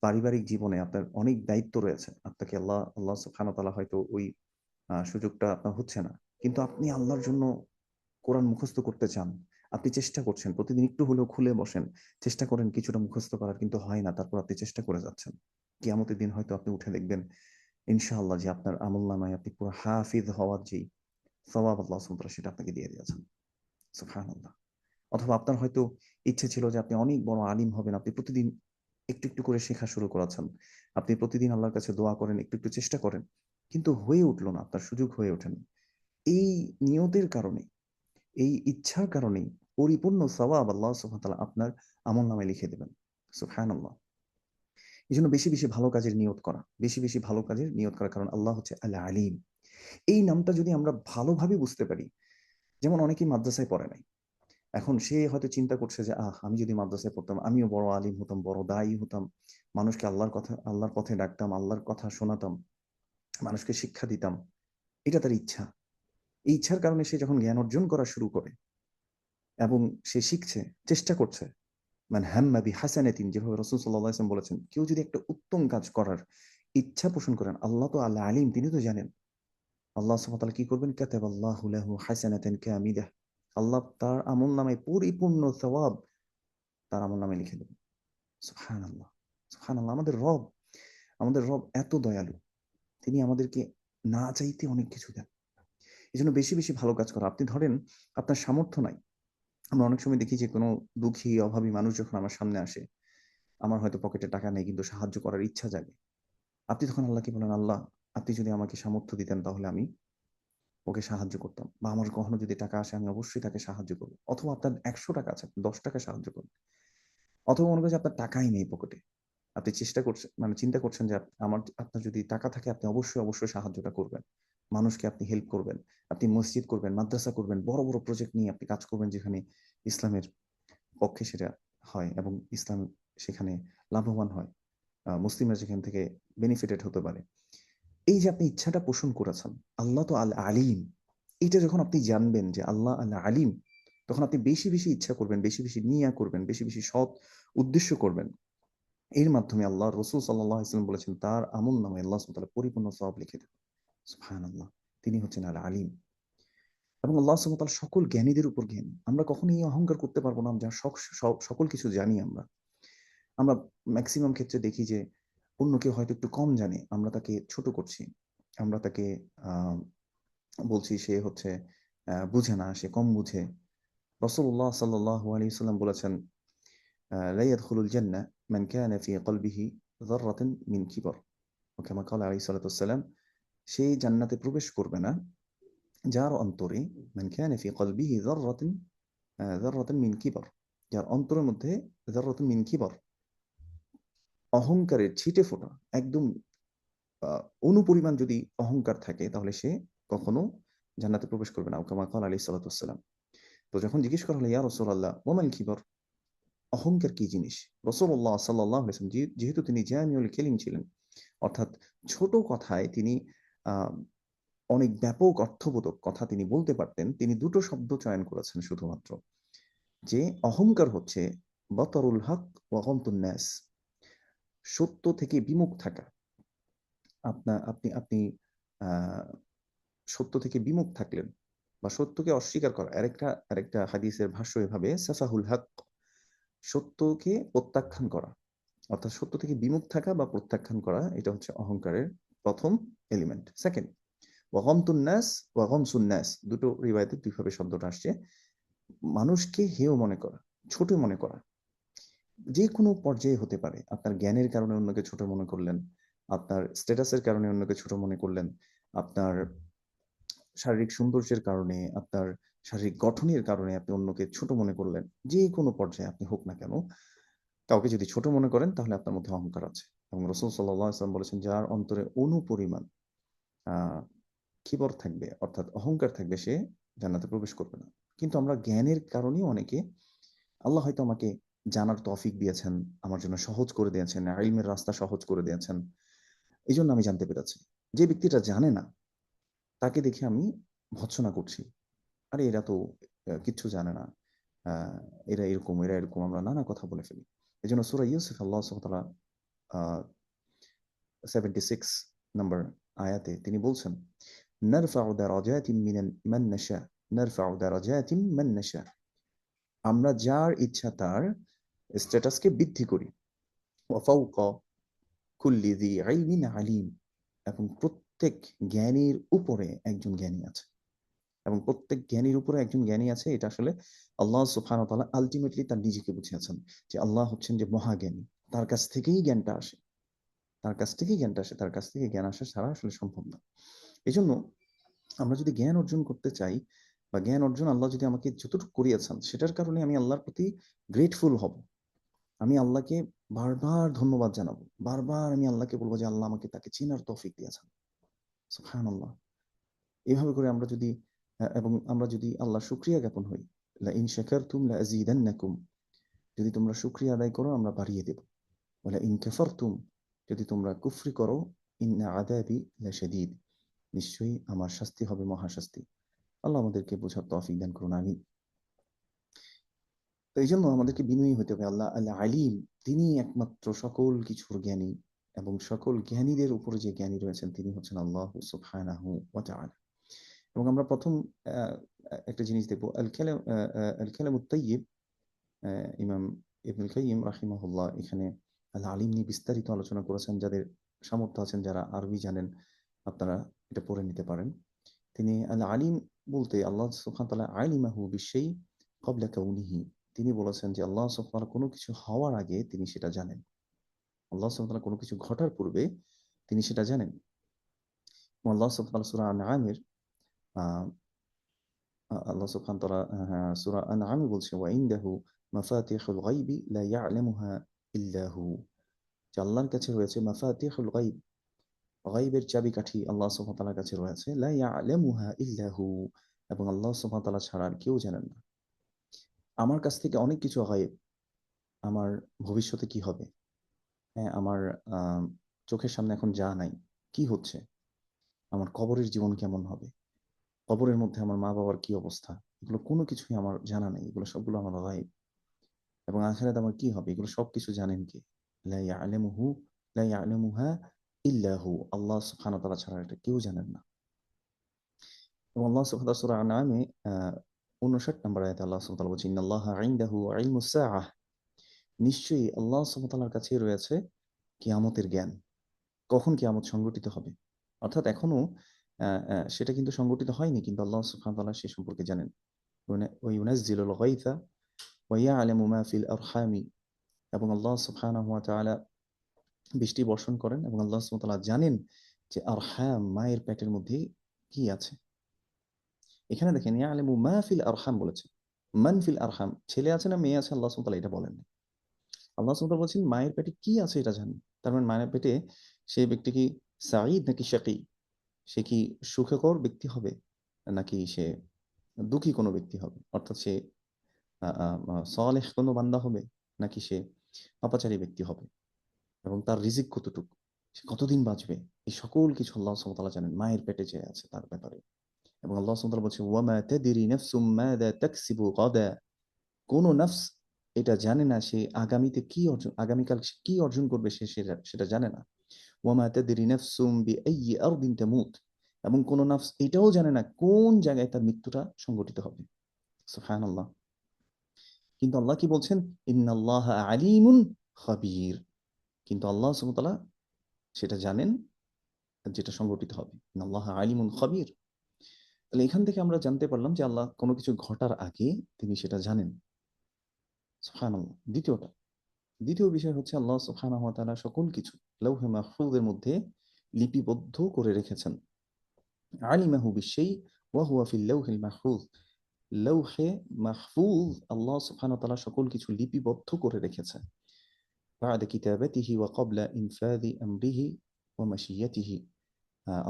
পারিবারিক জীবনে আপনার অনেক দায়িত্ব রয়েছে। আপনাকে আল্লাহ সুবহানাহু ওয়া তাআলা হয়তো ওই সুযোগটা আপনার হচ্ছে না। কিন্তু আপনি আল্লাহর জন্য কোরআন মুখস্থ করতে চান। আপনি চেষ্টা করছেন। প্রতিদিন একটু হলেও খুলে বসেন। চেষ্টা করেন কিছুটা মুখস্থ করার, কিন্তু হয় না। তারপর আপনি চেষ্টা করে যাচ্ছেন। কিয়ামতের দিন হয়তো আপনি উঠে দেখবেন ইনশাআল্লাহ যে আপনার আমলনামায় আপনি পুরো হাফিজ হওয়ার যেই সওয়াব আল্লাহ সুবহানাহু ওয়া তাআলা সেটা আপনাকে দিয়ে দিয়েছেন। সুবহানাল্লাহ! অথবা আপনার হয়তো ইচ্ছে ছিল যে আপনি অনেক বড় আলিম হবেন। আপনি প্রতিদিন একটু, একটু করে শেখা শুরু করেছেন। আপনি প্রতিদিন আল্লাহর কাছে দোয়া করেন, একটু, একটু চেষ্টা করেন। কিন্তু হয়ে উঠল না। আপনার সুযোগ হয়ে ওঠেনি। এই নিয়তের কারণে, এই ইচ্ছার কারণেই পরিপূর্ণ সওয়াব আল্লাহ সুবহানাহু ওয়া তাআলা আপনার আমলনামায় লিখে দিবেন। সুবহানাল্লাহ! এজন্য বেশি, বেশি ভালো কাজের নিয়ত করা। বেশি, বেশি ভালো কাজের নিয়ত করার কারণ আল্লাহ হচ্ছে আল আলিম। এই নামটা যদি আমরা ভালোভাবে বুঝতে পারি, যেমন অনেকেই মাদ্রাসায় পড়ে নাই। এখন সে হয়তো চিন্তা করছে যে আমি যদি মাদ্রাসায় পড়তাম, আমিও বড় আলিম হতাম, বড় দায়ী হতাম, মানুষকে আল্লাহর পথে ডাকতাম, আল্লাহর কথা শোনাতাম, মানুষকে শিক্ষা দিতাম। এটা তার ইচ্ছা। এই ইচ্ছার কারণে সে যখন জ্ঞান অর্জন করা শুরু করে এবং সে শিখছে, চেষ্টা করছে, মানে হাম্মা বিহাসানাতিন, যেভাবে রাসূল সাল্লাল্লাহু আলাইহি ওয়াসাল্লাম বলেছেন, কেউ যদি একটা উত্তম কাজ করার ইচ্ছা পোষণ করেন, আল্লাহ তো আল্লাহ আলিম, তিনি তো জানেন। আল্লাহ সুবহানাহু ওয়া তাআলা কি করবেন? কাতাবাল্লাহু লাহু হাসানাতান কামিলাহ। আল্লাহ তার আমলনামায় পরিপূর্ণ সওয়াব তার আমলনামায় লিখে দেবেন। সুবহানাল্লাহ, সুবহানাল্লাহ। আমাদের রব এত দয়ালু। তিনি আমাদেরকে না চাইতে অনেক কিছু দেন। এজন্য বেশি, বেশি ভালো কাজ করা। আপনি ধরেন আপনার সামর্থ্য নাই। আমরা অনেক সময় দেখি যে কোনো দুঃখী, অভাবী মানুষ যখন আমার সামনে আসে, আমার হয়তো পকেটে টাকা নেই কিন্তু সাহায্য করার ইচ্ছা জাগে। আপনি তখন আল্লাহকে বলেন, "আল্লাহ, আপনি যদি আমাকে সামর্থ্য দিতেন তাহলে আমি ওকে সাহায্য করতাম। বা আমার কখনো যদি টাকা আসে আমি অবশ্যই তাকে সাহায্য করব।" অথবা আপনার ৳১০০ আছে, আপনি ৳১০ সাহায্য করবেন। অথবা মনে করেন যে আপনার টাকাই নেই পকেটে। আপনি চেষ্টা করছেন, মানে চিন্তা করছেন যে আপনার যদি টাকা থাকে আপনি অবশ্যই, অবশ্যই সাহায্যটা করবেন। মানুষকে আপনি হেল্প করবেন। আপনি মসজিদ করবেন, মাদ্রাসা করবেন, বড়, বড় প্রজেক্ট নিয়ে আপনি কাজ করবেন যেখানে ইসলামের পক্ষে সেটা হয় এবং ইসলাম সেখানে লাভবান হয়। মুসলিমরা যেখান থেকে বেনিফিটেড হতে পারে। এই যে আপনি ইচ্ছাটা পোষণ করেছেন, আল্লাহ তো আল আলিম। এইটা যখন আপনি জানবেন যে আল্লাহ আল আলিম, তখন আপনি বেশি, বেশি ইচ্ছা করবেন, বেশি, বেশি নিয়া করবেন, বেশি, বেশি সৎ উদ্দেশ্য করবেন। এর মাধ্যমে আল্লাহ রাসূল সাল্লাল্লাহু আলাইহি ওয়াসাল্লাম বলেছেন, তার আমলনামায় আল্লাহ সুবহানাহু ওয়া তাআলা পরিপূর্ণ সওয়াব লিখে দেন। সুবহানাল্লাহ। তিনি হচ্ছেন আল আলিম। এবং আল্লাহ সুবহানাহু ওয়া তাআলা সকল জ্ঞানীদের উপর জ্ঞানী। আমরা কখনোই এই অহংকার করতে পারবো না যে সকল কিছু জানি আমরা। আমরা মেক্সিমাম ক্ষেত্রে দেখি যে অন্য কেউ হয়তো একটু কম জানে, আমরা তাকে ছোট করছি। আমরা তাকে আ বলছি সে হচ্ছে বুঝে না, সে কম বুঝে। রাসূলুল্লাহ সাল্লাল্লাহু আলাইহি ওয়াসাল্লাম বলেছেন, লা ইয়াদখুলুল জান্নাহ মান কানা ফি কলবিহি যাররাতুন মিন কিবর। ও কামা ক্বালা আলাইহিস সালাতু ওয়াসসালাম, সে জান্নাতে প্রবেশ করবে না যার অন্তরে মান কানা ফি কলবিহি যাররাতুন মিন কিবর, যার অন্তরের মধ্যে যাররাতুন মিন কিবর, অহংকারের ছিটেফোঁটা, একদম আ অনুপরিমাণ যদি অহংকার থাকে তাহলে সে কখনো জান্নাতে প্রবেশ করবে না। ও কামা ক্বালা আলাইহিস সালাতু ওয়াসসালাম। তো যখন জিজ্ঞেস করা হলো, ইয়া রাসূলাল্লাহ ওয়া মাল কিবর? অহংকার কি জিনিস? রাসূলুল্লাহ সাল্লাল্লাহু আলাইহি ওয়াসাল্লাম যেহেতু তিনি জামিউল কালিম ছিলেন, অর্থাৎ ছোট কথায় তিনি আ অনেক ব্যাপক অর্থবোধক কথা তিনি বলতে পারতেন। তিনি ২ টো শব্দ চয়ন করেছেন শুধুমাত্র। যে অহংকার হচ্ছে বাতারুল হক ওয়া গমতুন নাস। সত্য থেকে বিমুখ থাকা। আপনি আপনি আ সত্য থেকে বিমুখ থাকলেন বা সত্যকে অস্বীকার করা। আরেকটা হাদিসের ভাষ্য এভাবে, সাফাহুল হক, সত্যকে প্রত্যাখ্যান করা। অর্থাৎ সত্য থেকে বিমুখ থাকা বা প্রত্যাখ্যান করা, এটা হচ্ছে অহংকারের ১ম এলিমেন্ট। সেকেন্ড, ওয়াগমতুন নাস, ওয়াগমসুন নাস, দুটো রিওয়ায়াতে দুইভাবে শব্দটা আসছে। মানুষকে হেয় মনে করা, ছোট মনে করা। যেকোনো পর্যায়ে হতে পারে। আপনার জ্ঞানের কারণে অন্যকে ছোট মনে করলেন, আপনার স্ট্যাটাসের কারণে অন্যকে ছোট মনে করলেন, আপনার শারীরিক সৌন্দর্যের কারণে, আপনার শারীরিক গঠনের কারণে আপনি অন্যকে ছোট মনে করলেন। যেকোনো পর্যায়ে আপনি হোক না কেন, কাউকে যদি ছোট মনে করেন তাহলে আপনার মধ্যে অহংকার আছে। এবং রাসূল সাল্লাল্লাহু আলাইহি ওয়াসাল্লাম বলেছেন, যার অন্তরে অনুপরিমাণ আ কিবর থাকবে, অর্থাৎ অহংকার থাকবে, সে জান্নাতে প্রবেশ করবে না। কিন্তু আমরা জ্ঞানের কারণেই অনেকে, আল্লাহ হয়তো আমাকে জানার তৌফিক দিয়েছেন, আমার জন্য সহজ করে দিয়েছেন, ইলমের রাস্তা সহজ করে দিয়েছেন। এজন্য আমি জানতে পেরেছি। যে ব্যক্তিটা জানে না, তাকে দেখে আমি ভর্ৎসনা করছি। আরে এরা তো কিচ্ছু জানে না। আ এরা এরকম আমরা নানা কথা বলে ফেলি। এজন্য সূরা ইউসুফ আল্লাহ সুবহানাহু ওয়া তাআলা আ 76 নম্বর আয়াতে তিনি বলছেন, নারফাউ দারাজাতিন মান নাশা, নারফাউ দারাজাতিন মান নাশা। আমরা যার ইচ্ছা তার স্ট্যাটাসকে বৃদ্ধি করি। ওয়া ফাওকা কুল্লি যি ইলমিন আলিম। এবং প্রত্যেক জ্ঞানীর উপরে একজন জ্ঞানী আছে। এবং প্রত্যেক জ্ঞানীর উপরে একজন জ্ঞানী আছে, এটা আসলে আল্লাহ সুবহানাহু ওয়া তাআলা আল্টিমেটলি তার নিজেকে বুঝিয়েছেন যে আল্লাহ হচ্ছেন যে মহাজ্ঞানী। তার কাছ থেকেই জ্ঞানটা আসে। তার কাছ থেকেই জ্ঞানটা আসে। তার কাছ থেকে জ্ঞান আসা ছাড়া আসলে সম্ভব না। এজন্য আমরা যদি জ্ঞান অর্জন করতে চাই বা জ্ঞান অর্জন আল্লাহ যদি আমাকে যতটুকু করিয়েছেন সেটার কারণে আমি আল্লাহর প্রতি গ্রেটফুল হব। আমি আল্লাহকে বারবার ধন্যবাদ জানাবো। বারবার আমি আল্লাহকে বলব যে আল্লাহ আমাকে তাকে চেনার তৌফিক দিয়েছেন। সুবহানাল্লাহ। এভাবে করে আমরা যদি এবং আমরা যদি আল্লাহর শুকরিয়া জ্ঞাপন হই, লাইন শাকারতুম লাযীদান্নাকুম, যদি তোমরা শুকরিয়া আদায় করো আমরা বাড়িয়ে দেব। ওয়ালা ইন কাফারতুম, যদি তোমরা কুফরি করো, ইন্না আযাবি লাশাদীদ, নিশ্চয়ই আমার শাস্তি হবে মহাশাস্তি। আল্লাহ আমাদেরকে বোঝার তৌফিক দান করুন, আমিন। তো এই জন্য আমাদেরকে বিনয়ী হতে হবে। আল্লাহ আল আলিম, তিনি একমাত্র সকল কিছুর জ্ঞানী, এবং সকল জ্ঞানীদের উপরে যে জ্ঞানী রয়েছেন তিনি হচ্ছেন আল্লাহ সুবহানাহু ওয়া তাআলা। এবং আমরা প্রথম একটা জিনিস দেখবো, আল কালামুত তাইয়্যিব, ইমাম ইবনুল কাইয়্যিম রাহিমাহুল্লাহ এখানে আল আলিম নিয়ে বিস্তারিত আলোচনা করেছেন। যাদের সামর্থ্য আছেন, যারা আরবি জানেন, আপনারা এটা পড়ে নিতে পারেন। তিনি আল আলিম বলতে আল্লাহ সুবহানাহু ওয়া তাআলা আলিমাহু বিশাই ক্বাবলা কাউনিহি, তিনি বলেছেন যে আল্লাহ সুবহানাহু ওয়া তাআলা কোনো কিছু হওয়ার আগে তিনি সেটা জানেন। আল্লাহ সুবহানাহু ওয়া তাআলা কোনো কিছু ঘটার পূর্বে তিনি সেটা জানেন। এবং আল্লাহ সুবহানাহু ওয়া তাআলা সূরা আনআমের আল্লাহ সুবহানাহু ওয়া তাআলা সূরা আনআমে বলছে, ওয়া ইনদাহু মাফাতিহুল গায়বি লা ইয়া'লামুহা ইল্লা হু, যে আল্লাহর কাছে রয়েছে মাফাতিহুল গায়ব, গায়বের চাবিকাঠি আল্লাহ সুবহানাহু ওয়া তাআলার কাছে রয়েছে, লা ইয়া'লামুহা ইল্লা হু, এবং আল্লাহ সুবহানাহু ওয়া তাআলা ছাড়া আর কেউ জানেন না। আমার কাছ থেকে অনেক কিছু গায়ব, আমার ভবিষ্যতে কি হবে, হ্যাঁ, আমার আ চোখের সামনে এখন যা নাই, কি হচ্ছে, আমার কবরের জীবন কেমন হবে, কবরের মধ্যে আমার মা-বাবার কি অবস্থা, এগুলো কোনো কিছুই আমার জানা নেই। এগুলো সবগুলো আমার গায়ব। এবং আখিরাতে আমার কি হবে, এগুলো সবকিছু জানেন কে? লা ইয়ালামুহু লা ইয়ালামুহা ইল্লা হু, আল্লাহ সুবহানাহু ওয়া তাআলা ছাড়া এটা কেউ জানেন না। এবং আল্লাহ সুবহানাহু ওয়া তাআলা সূরা আনআমে ৫৯ নম্বর আয়াতে আল্লাহ সুবহানাহু ওয়া তাআলা বলছেন, ইন্নাল্লাহা ইনদাহু ইলমুস সাআহ, নিশ্চয়ই আল্লাহ সুবহানাহু ওয়া তাআলার কাছেই রয়েছে কিয়ামতের জ্ঞান। কখন কিয়ামত সংঘটিত হবে? অর্থাৎ এখনো সেটা কিন্তু সংঘটিত হয়নি, কিন্তু আল্লাহ সুবহানাহু ওয়া তাআলা সে সম্পর্কে জানেন। ওয়া ইউনাজ্জিলুল গায়থা ওয়া ইয়ালামু মা ফিল আরহামি, এবং আল্লাহ সুবহানাহু ওয়া তাআলা বৃষ্টি বর্ষণ করেন, এবং আল্লাহ সুবহানাহু ওয়া তাআলা জানেন যে আরহাম, মায়ের পেটের মধ্যে কি আছে। এখানে দেখেন ইয়ালামু মা ফিল আরহাম বলেছে, মান ফিল আরহাম, ছেলে আছে না মেয়ে আছে আল্লাহ সুবহানাহু ওয়া তাআলা এটা বলেন না। আল্লাহ সুবহানাহু ওয়া তাআলা বলছেন মায়ের পেটে কি আছে এটা জানেন। তার মানে মায়ের পেটে সেই ব্যক্তি কি সাঈদ নাকি শাকী, সে কি সুখকর ব্যক্তি হবে নাকি সে দুঃখী কোনো ব্যক্তি হবে, অর্থাৎ সে সালেহ কোনো বান্দা হবে নাকি সে পাপাচারী ব্যক্তি হবে, এবং তার রিজিক কতটুকু, সে কতদিন বাঁচবে, এই সকল কিছু আল্লাহ সুবহানাহু ওয়া তাআলা জানেন মায়ের পেটে যে আছে তার ব্যাপারে। এবং আল্লাহ সুবহানাহু ওয়া তাআলা বলছে, ওয়ামা তাদরি নাফসুম মাযা তাকসিবু গাদা, কোন নফস এটা জানে না সে আগামীতে কি অর্জন, আগামীকাল সে কি অর্জন করবে, সে সেটা জানে না। ওয়ামা তাদরি নাফসুম বিআইয়ি আরদিন তামুত, এবং কোন নফস এটাও জানে না কোন জায়গায় তার মৃত্যুটা সংঘটিত হবে। সুবহানাল্লাহ। কিন্তু আল্লাহ কি বলছেন, ইন্নাল্লাহা আলিমুন খাবীর, কিন্তু আল্লাহ সুবহানাহু ওয়া তাআলা সেটা জানেন যেটা সংঘটিত হবে। ইন্নাল্লাহা আলিমুন খাবীর। তাহলে এখান থেকে আমরা জানতে পারলাম যে আল্লাহ কোনো কিছু ঘটার আগে তিনি সেটা জানেন। সুবহানাল্লাহ। দ্বিতীয় বিষয় হচ্ছে আল্লাহ সুবহানাহু ওয়া তাআলা সকল কিছু লাউহে মাহফুজের মধ্যে লিপিবদ্ধ করে রেখেছেন। আলিমাহু বিশাই ওয়া হুয়া ফিল লাউহিল মাহফুজ, লৌহে মাহফুজ আল্লাহ সুবহানাহু ওয়া তাআলা সকল কিছু লিপিবদ্ধ করে রেখেছে। বা'দা কিতাবাতিহি ওয়া ক্বাবলা ইনফাযি আমরিহি ওয়া মাশিয়্যাতিহি,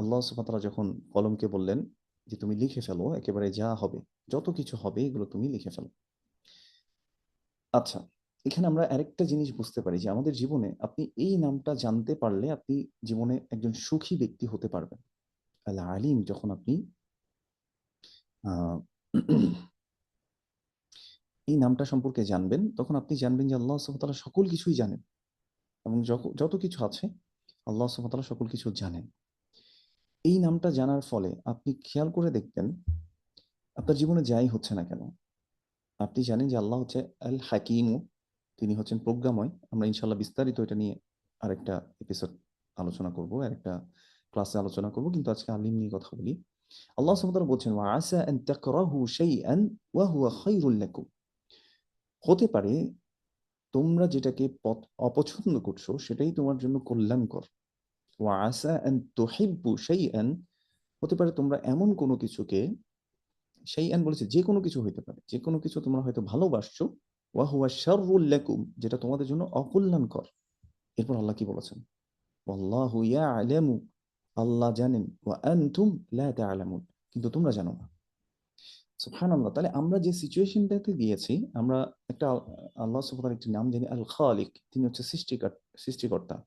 আল্লাহ সুবহানাহু ওয়া তাআলা যখন কলমকে বললেন যে তুমি লিখে ফেলো একেবারে যা হবে, যত কিছু হবে এগুলো তুমি লিখে ফেলো। আচ্ছা, এখানে আমরা আরেকটা জিনিস বুঝতে পারি যে আমাদের জীবনে আপনি এই নামটা জানতে পারলে আপনি জীবনে একজন সুখী ব্যক্তি হতে পারবেন। আল আলিম, যখন আপনি আ এই নামটা সম্পর্কে জানবেন, তখন আপনি জানবেন যে আল্লাহ সুবহানাহু ওয়া তাআলা সকল কিছুই জানেন, এবং যত কিছু আছে আল্লাহ সুবহানাহু ওয়া তাআলা সকল কিছু জানেন। এই নামটা জানার ফলে আপনি খেয়াল করে দেখবেন আপনার জীবনে যাই হচ্ছে না কেন, আপনি জানেন যে আল্লাহ হচ্ছে আল হাকিমু, তিনি হচ্ছেন প্রজ্ঞাময়। আমরা ইনশাআল্লাহ বিস্তারিত এটা নিয়ে আরেকটা এপিসোড আলোচনা করব, আরেকটা ক্লাসে আলোচনা করব। কিন্তু আজকে আলিম নিয়ে কথা বলি। আল্লাহ সুবহানাহু ওয়া তাআলা বলছেন, ওয়া আসা আন তাকরাহু শাইআন ওয়া হুয়া খায়রুল লাকুম, হতে পারে তোমরা যেটাকে অপছন্দ করছো সেটাই তোমার জন্য কল্যাণকর। ওয়া আসা আন তুহিব্বু শাইআন, হতে পারে তোমরা এমন কোনো কিছুকে, শাইআন বলেছে যে কোনো কিছু হইতে পারে, যে কোনো কিছু তোমরা হয়তো ভালোবাসছো, ওয়া হুয়া শাররুল লাকুম, যেটা তোমাদের জন্য অকল্যাণকর। এরপর আল্লাহ কি বলেছেন, ওয়াল্লাহু ইয়ালামু, আল্লাহ জানেন, ওয়া আনতুম লা তা'লামুন, কিন্তু তোমরা জানো না। সুবহানাল্লাহ। তাহলে আমরা যে সিচুয়েশনটাতে দিয়েছি, আমরা একটা আল্লাহ সুবহানাহু ওয়া তাআলার একটি নাম জানি আল খালিক। তিনি হচ্ছে সৃষ্টিকর্তা।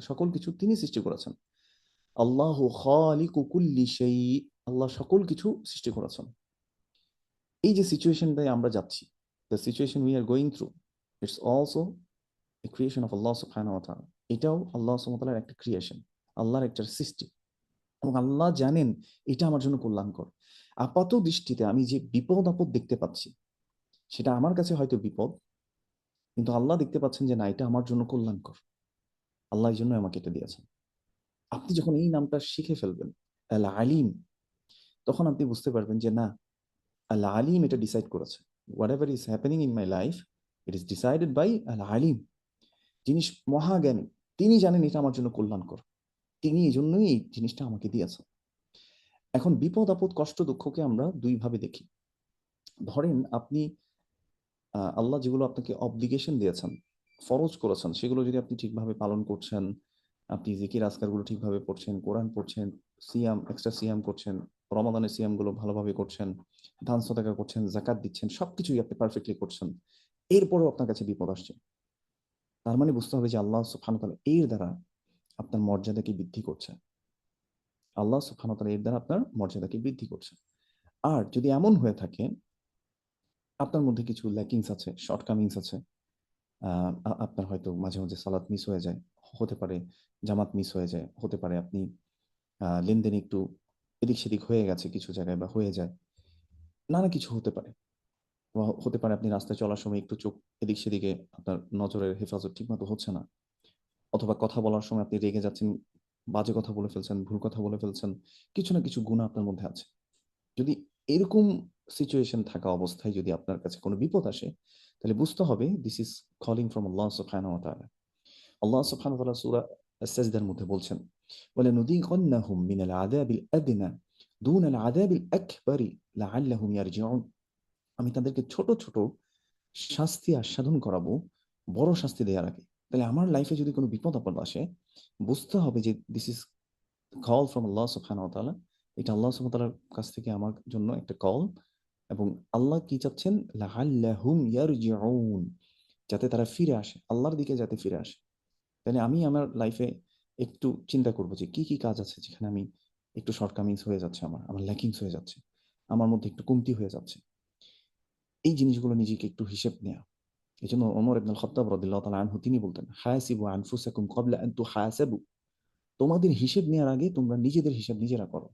সকল কিছু তিনি সৃষ্টি করেছেন। আল্লাহু খালিকু কুল্লি শাই। আল্লাহ সকল কিছু সৃষ্টি করেছেন। এই যে সিচুয়েশনটায় আমরা যাচ্ছি, the situation we are going through, it's also a creation of Allah সুবহানাহু ওয়া তাআলা। এটাও আল্লাহ সুবহানাহু ওয়া তাআলার একটা ক্রিয়েশন, আল্লাহর একটা সৃষ্টি। এবং আল্লাহ জানেন এটা আমার জন্য কল্যাণকর। আপাত দৃষ্টিতে আমি যে বিপদ আপদ দেখতে পাচ্ছি, সেটা আমার কাছে হয়তো বিপদ, কিন্তু আল্লাহ দেখতে পাচ্ছেন যে না, এটা আমার জন্য কল্যাণকর। আল্লাহ এই জন্য আমাকে এটা দিয়েছেন। আপনি যখন এই নামটা শিখে ফেলবেন, আল আলিম, তখন আপনি বুঝতে পারবেন যে না, আল আলিম এটা ডিসাইড করেছে। Whatever is happening in my life, it is decided by আল আলিম। যিনি মহাজ্ঞানী, তিনি জানেন এটা আমার জন্য কল্যাণকর। তিনি এই জন্যই এই জিনিসটা আমাকে দিয়েছেন। এখন বিপদ আপদ কষ্ট দুঃখকে আমরা দুই ভাবে দেখি। ধরেন আপনি আল্লাহ যেগুলো আপনাকে অব্লিগেশন দিয়েছেন, ফরজ করেছেন, সেগুলো যদি আপনি ঠিকভাবে পালন করছেন, আপনি জিকির আজকারগুলো ঠিকভাবে পড়ছেন, কোরআন পড়ছেন, সিয়াম এক্সট্রা সিয়াম করছেন, রমাদানের সিয়ামগুলো ভালোভাবে করছেন, দান সদাকা করছেন, জাকাত দিচ্ছেন, সবকিছুই আপনি পারফেক্টলি করছেন, এরপরেও আপনার কাছে বিপদ আসছে, তার মানে বুঝতে হবে যে আল্লাহ সুবহানাহু ওয়া তাআলা এর দ্বারা আপনার মর্যাদাকে বৃদ্ধি করছে। আল্লাহ সুবহানাহু ওয়া তাআলা এর দ্বারা আপনার মর্যাদাকে বৃদ্ধি করছে। আর যদি এমন হয়ে থাকে আপনার মধ্যে কিছু ল্যাকিংস আছে, শর্টকামিংস আছে, আপনার হয়তো মাঝে, মাঝে সালাত মিস হয়ে যায়। হতে পারে জামাত মিস হয়ে যায়। হতে পারে আপনি লেনদেনে একটু এদিক-সেদিক হয়ে গেছে কিছু জায়গায় বা হয়ে যায়। নানা কিছু হতে পারে। বা হতে পারে আপনি রাস্তায় চলার সময় একটু চোখ এদিক-সেদিকে, আপনার নজরের হেফাজত ঠিকমতো হচ্ছে না। অথবা কথা বলার সময় আপনি রেগে যাচ্ছেন, বাজে কথা বলে ফেলছেন, ভুল কথা বলে ফেলছেন। কিছু না কিছু গুনাহ আপনার মধ্যে আছে। যদি এরকম সিচুয়েশন থাকা অবস্থায় যদি আপনার কাছে কোনো বিপদ আসে, তাহলে বুঝতে হবে দিস ইজ কলিং ফ্রম আল্লাহ সুবহানাহু ওয়া তাআলা। আল্লাহ সুবহানাহু ওয়া তাআলা সূরা আস-সাজদার মধ্যে বলছেন, ওয়ালানুযীকান্নাহুম মিনাল আযাবিল আদনা দুনাল আযাবিল আকবারি লাআল্লাহুম ইয়ারজিউন। আমি তাদেরকে ছোট, ছোট শাস্তি আস্বাদন করাবো, বড় শাস্তি দেওয়ার আগে। তাহলে আমার লাইফে যদি কোনো বিপদ আপদ আসে, বুঝতে হবে যে দিস ইজ কল ফ্রম আল্লাহ সুবহানাহু ওয়া তাআলা। এটা আল্লাহ সুবহানাহু ওয়া তাআলার কাছ থেকে আমার জন্য একটা কল। এবং আল্লাহ কি চাচ্ছেন? লাআল্লাহুম ইয়ারজিউন, যাতে তারা ফিরে আসে, আল্লাহর দিকে যাতে ফিরে আসে। তাহলে আমি আমার লাইফে একটু চিন্তা করব যে কি, কি কাজ আছে যেখানে আমি একটু শর্টকামিংস হয়ে যাচ্ছে, আমার ল্যাকিংস হয়ে যাচ্ছে। আমার মধ্যে একটু কমতি হয়ে যাচ্ছে। এই জিনিসগুলো নিজেকে একটু হিসেব নেয়া। এজন্য ওমর ইবনুল খাত্তাব রাদিয়াল্লাহু তাআলা আনহু তিনি বলতেন, "হাসিবু আনফুসাকুম ক্বাবলা আন তুহাসাবু।" তোমাদের হিসেব নেয়ার আগে তোমরা নিজেদের হিসাব নিজেরা করো।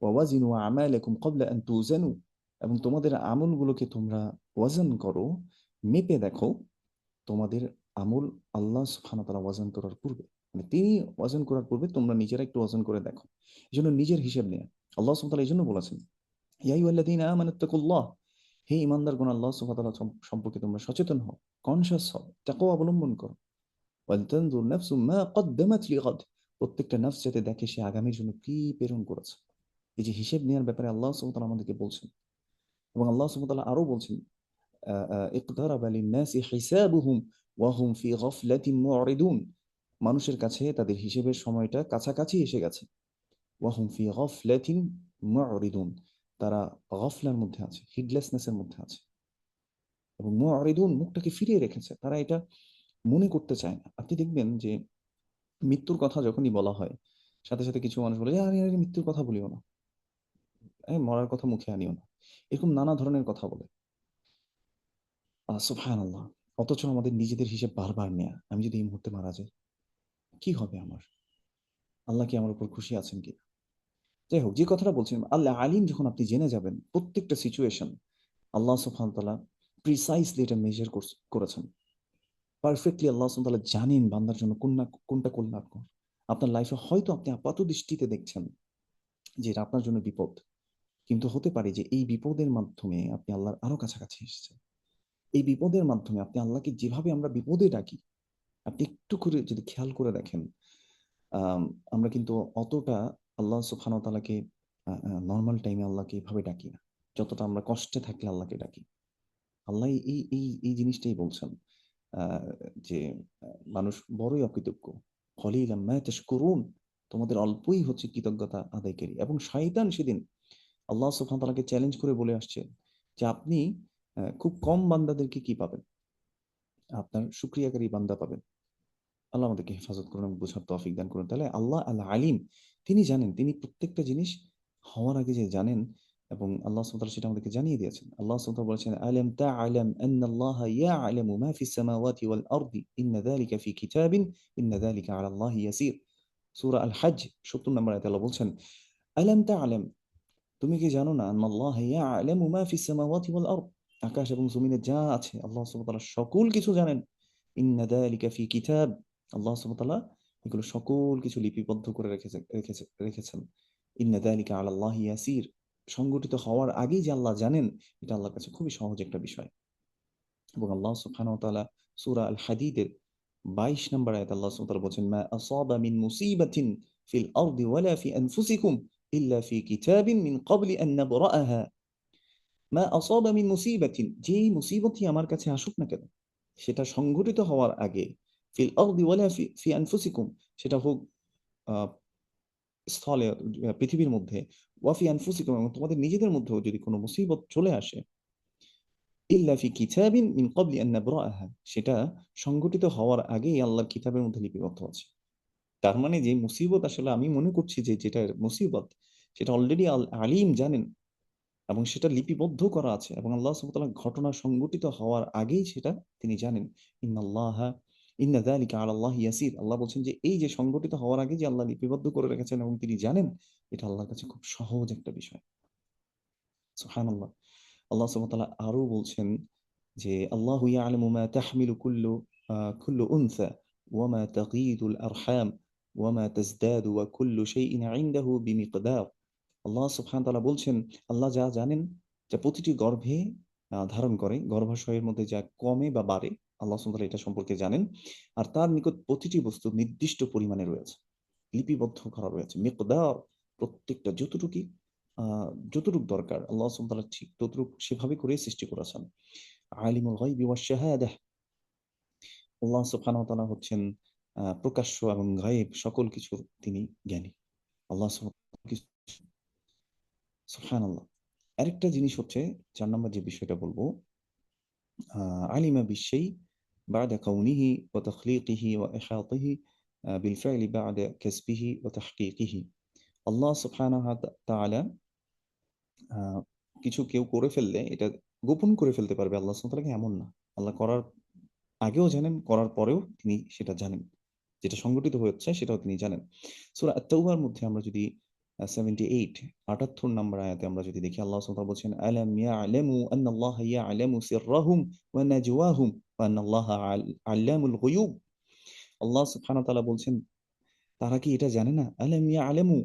ওয়া ওয়াজিনু আমালাকুম ক্বাবলা আন তুজানু। এবং তোমাদের আমলগুলোকে তোমরা ওয়াজন করো, মেপে দেখো তোমাদের আমল আল্লাহ সুবহানাহু ওয়া তাআলা ওয়াজন করার পূর্বে। মানে তিনি ওয়াজন করার পূর্বে তোমরা নিজেরা একটু ওয়াজন করে দেখো। এজন্য নিজের হিসেব নেয়া। আল্লাহ সুবহানাহু ওয়া তাআলা এজন্য বলেছেন, ইয়া আইয়ুহাল্লাযীনা আমানুত্তাকুল্লাহ, হে ঈমানদারগণ আল্লাহ সুবহানাহু ওয়া তাআলা সম্পর্কে তোমরা সচেতন হও, কনশাস হও, তাকওয়া অবলম্বন করো। ওয়ালতানজুর নাফসুম মা কদ্দামাত লিগাদ। প্রত্যেকটা নফস যাতে দেখে সে আগামীর জন্য কি প্রেরণ করেছে। এই যে হিসেব নেয়ার ব্যাপারে আল্লাহ সুবহানাহু ওয়া তাআলা আমাদেরকে বলছেন। এবং আল্লাহ সুবহানাহু ওয়া তাআলা আরো বলছেন, ইকতারাবা লিন-নাসি হিসাবুহুম ওয়া হুম ফি গাফলাতিন মু'রিদুন। মানুষের কাছে তাদের হিসেবের সময়টা কাছাকাছি এসে গেছে। ওয়া হুম ফি গাফলাতিন মু'রিদুন। তারা গাফলার মধ্যে আছে, হিডলেসনেস এর মধ্যে আছে। এবং মু'রিদুন, মুখটাকে ফিরিয়ে রেখেছে। তারা এটা মনে করতে চায় না। আপনি দেখবেন যে মৃত্যুর কথা যখনই বলা হয়, সাথে, সাথে কিছু মানুষ বলে, "আরে, আরে মৃত্যুর কথা বলিও না। মরার কথা মুখে আনিও না।" এরকম নানা ধরনের কথা বলে। সুবহানাল্লাহ। অথচ আমাদের নিজেদের হিসেব বারবার নেয়া। আমি যদি এই মুহূর্তে মারা যাই, কি হবে আমার? আল্লাহ কি আমার উপর খুশি আছেন কিনা? যাই হোক, যে কথাটা বলছিলাম, আল্লাহ আলিম যখন আপনি জেনে যাবেন প্রত্যেকটা সিচুয়েশন, আল্লাহ সুবহানাহু ওয়া তাআলা প্রিসাইসলি এটা মেজার করেছেন। পারফেক্টলি আল্লাহ সুবহানাহু ওয়া তাআলা জানেন বান্দার জন্য কোনটা কল্যাণকর। আপনার লাইফে হয়তো আপনি আপাতদৃষ্টিতে দেখছেন যে এটা আপনার জন্য বিপদ। কিন্তু হতে পারে যে এই বিপদের মাধ্যমে আপনি আল্লাহর আরো কাছাকাছি এসেছেন। এই বিপদের মাধ্যমে আপনি আল্লাহকে যেভাবে আমরা বিপদে ডাকি, আপনি একটু করে যদি খেয়াল করে দেখেন, আম আমরা কিন্তু অতটা আল্লাহ সুবহানাহু ওয়া তাআলাকে নরমাল টাইমে আল্লাহকে এভাবে ডাকি না। যতটা আমরা কষ্টে থাকলে আল্লাহকে ডাকি। আল্লাহ এই জিনিসটাই বলছেন, আ যে মানুষ বড়ই অকৃতজ্ঞ। কলিলাম মা তাশকুরুন। তোমাদের অল্পই হচ্ছে কৃতজ্ঞতা আদায়কারী। এবং শয়তান সেদিন আল্লাহ সুবহানাহু ওয়া তাআলাকে চ্যালেঞ্জ করে বলে আসছে যে আপনি খুব কম বান্দাদেরকে কি পাবেন? আপনার শুকরিয়াকারী বান্দা পাবেন। আল্লাহ আমাদেরকে হেফাজত করুন এবং বোঝার তৌফিক দান করুন। তাহলে আল্লাহ আল আলিম, তিনি জানেন। তিনি প্রত্যেকটা জিনিস হওয়ার আগে যে জানেন এবং আল্লাহ সুবহানাহু ওয়া তাআলা সেটা আমাদেরকে জানিয়ে দিয়েছেন। আল্লাহ সুবহানাহু ওয়া তাআলা বলেছেন, "আলাম তা'লাম আন্নাল্লাহা ইয়া'লামু মা ফিস সামাওয়াতি ওয়াল আরদি ইন্না যালিকা ফি কিতাবিন ইন্না যালিকা 'আলা আল্লাহি ইয়াসির।" সূরা আল হজ্জ ৭০ নম্বর আয়াতে আল্লাহ বলছেন, "আলাম তা'লাম, তুমি কি জানো না? আন্নাল্লাহা ইয়া'লামু মা ফিস সামাওয়াতি ওয়াল আরদ, আকাশ এবং জমিনে যা আছে আল্লাহ সুবহানাহু ওয়া তাআলা সকল কিছু জানেন। ইন্না যালিকা ফি কিতাব, আল্লাহ সুবহানাহু ওয়া তাআলা এগুলো সকল কিছু লিপিবদ্ধ করে রেখেছেন। ইন্না যালিকা আলা আল্লাহি ইয়াসির, সংগঠিত হওয়ার আগেই যে আল্লাহ জানেন, এটা আল্লাহর কাছে খুবই সহজ একটা বিষয়।" এবং আল্লাহ সুবহানাহু ওয়া তাআলা সূরা আল হাদীদের ২২ নম্বর আয়াতে আল্লাহ সুবহানাহু ওয়া তাআলা বলছেন, "মা আসাবা মিন মুসিবাতিন ফিল আরদি ওয়ালা ফি আনফুসিকুম ইল্লা ফি কিতাবিন মিন ক্বাবলি আন নাবরাআহা।" মা আসাবা মিন মুসিবাতিন, যেই মুসিবতই আমার কাছে আসুক না কেন, সেটা সংঘটিত হওয়ার আগে, ফিল আরদি ওয়ালা ফি আনফুসিকুম, সেটা হোক আ স্থলে, পৃথিবীর মধ্যে, ওয়া ফি আনফুসিকুম, এবং তোমাদের নিজেদের মধ্যেও যদি কোন মুসিবত চলে আসে, ইল্লা ফি কিতাবিন মিন ক্বাবলি আন নাবরাআহা, সেটা সংঘটিত হওয়ার আগেই আল্লাহর কিতাবের মধ্যে লিপিবদ্ধ আছে। তার মানে যে মুসিবত আসলে আমি মনে করছি যে যেটা মুসিবত, সেটা অলরেডি আলীম জানেন এবং সেটা লিপিবদ্ধ করা আছে এবং আল্লাহ সুবহানাহু ওয়া তাআলা ঘটনা সংঘটিত হওয়ার আগেই সেটা তিনি জানেন। ইন্নাল্লাহা ইন্না যালিকা আলা আল্লাহি ইয়াসির, আল্লাহ বলছেন যে এই যে সংঘটিত হওয়ার আগে যে আল্লাহ লিপিবদ্ধ করে রেখেছেন এবং তিনি জানেন, এটা আল্লাহর কাছে খুব সহজ একটা বিষয়। সুবহানাল্লাহ। আল্লাহ সুবহানাহু ওয়া তাআলা আরো বলছেন যে, আল্লাহু ইয়া'লামু মা তাহমিলু কুল্লু উনসা ওয়া মা তাগীদুল আরহাম ওয়া মা তাজদাদু ওয়া কুল্লু শাইইন 'ইনদাহু বিমিকদার। আল্লাহ সুবহানাহু ওয়া তাআলা বলছেন, আল্লাহ যা জানেন, যা প্রতিটি গর্ভে ধারণ করে, গর্ভাশয়ের মধ্যে যা কমে বা বাড়ে, আল্লাহ সুবহানাহু ওয়া তাআলা এটা সম্পর্কে জানেন। আর তার নিকট প্রতিটি বস্তু নির্দিষ্ট পরিমাণে রয়েছে। লিপিবদ্ধ করা রয়েছে। মিকদার, প্রত্যেকটা আ যতটুক দরকার আল্লাহ সুবহানাহু ওয়া তাআলা ঠিক ততটুক সেভাবে করেই সৃষ্টি করেছেন। আলিমুল গায়বি ওয়াশ শাহাদাহ, আল্লাহ সুবহানাহু ওয়া তাআলা হচ্ছেন প্রকাশ্য এবং গায়েব সকল কিছুর তিনি জ্ঞানী। আল্লাহ সুবহানাল্লাহ। আরেকটা জিনিস হচ্ছে ৪ নাম্বার যে বিষয়টা বলব, আ আলিমা বিশ-শাই' বা'দা কাউনিহি ওয়া তাখলিকিহি ওয়া ইহাতিহি বিল ফি'লি বা'দা কাসবিহি ওয়া তাহকিকিহি। আল্লাহ সুবহানাহু ওয়া তাআলা আ কিছু কেউ করে ফেললে এটা গোপন করে ফেলতে পারবে আল্লাহ সুবহানাহু ওয়া তাআলা এমন না। আল্লাহ করার আগেও জানেন, করার পরেও তিনি সেটা জানেন। যেটা সংঘটিত হচ্ছে সেটাও তিনি জানেন। সূরা আত-তাওবার মধ্যে আমরা যদি 78 নাম্বার আয়াতে আমরা যদি দেখি, আল্লাহ সুবহানাহু ওয়া তাআলা বলছেন, "আলাম ইয়া'লামু আন্নাল্লাহা ইয়া'লামু সিররাহুম ওয়া নাজওয়াহুম ওয়া আন্নাল্লাহা আল্লামুল গুয়ুব।" আল্লাহ সুবহানাহু ওয়া তাআলা বলছেন, তারা কি এটা জানে না? আলাম ইয়া'লামু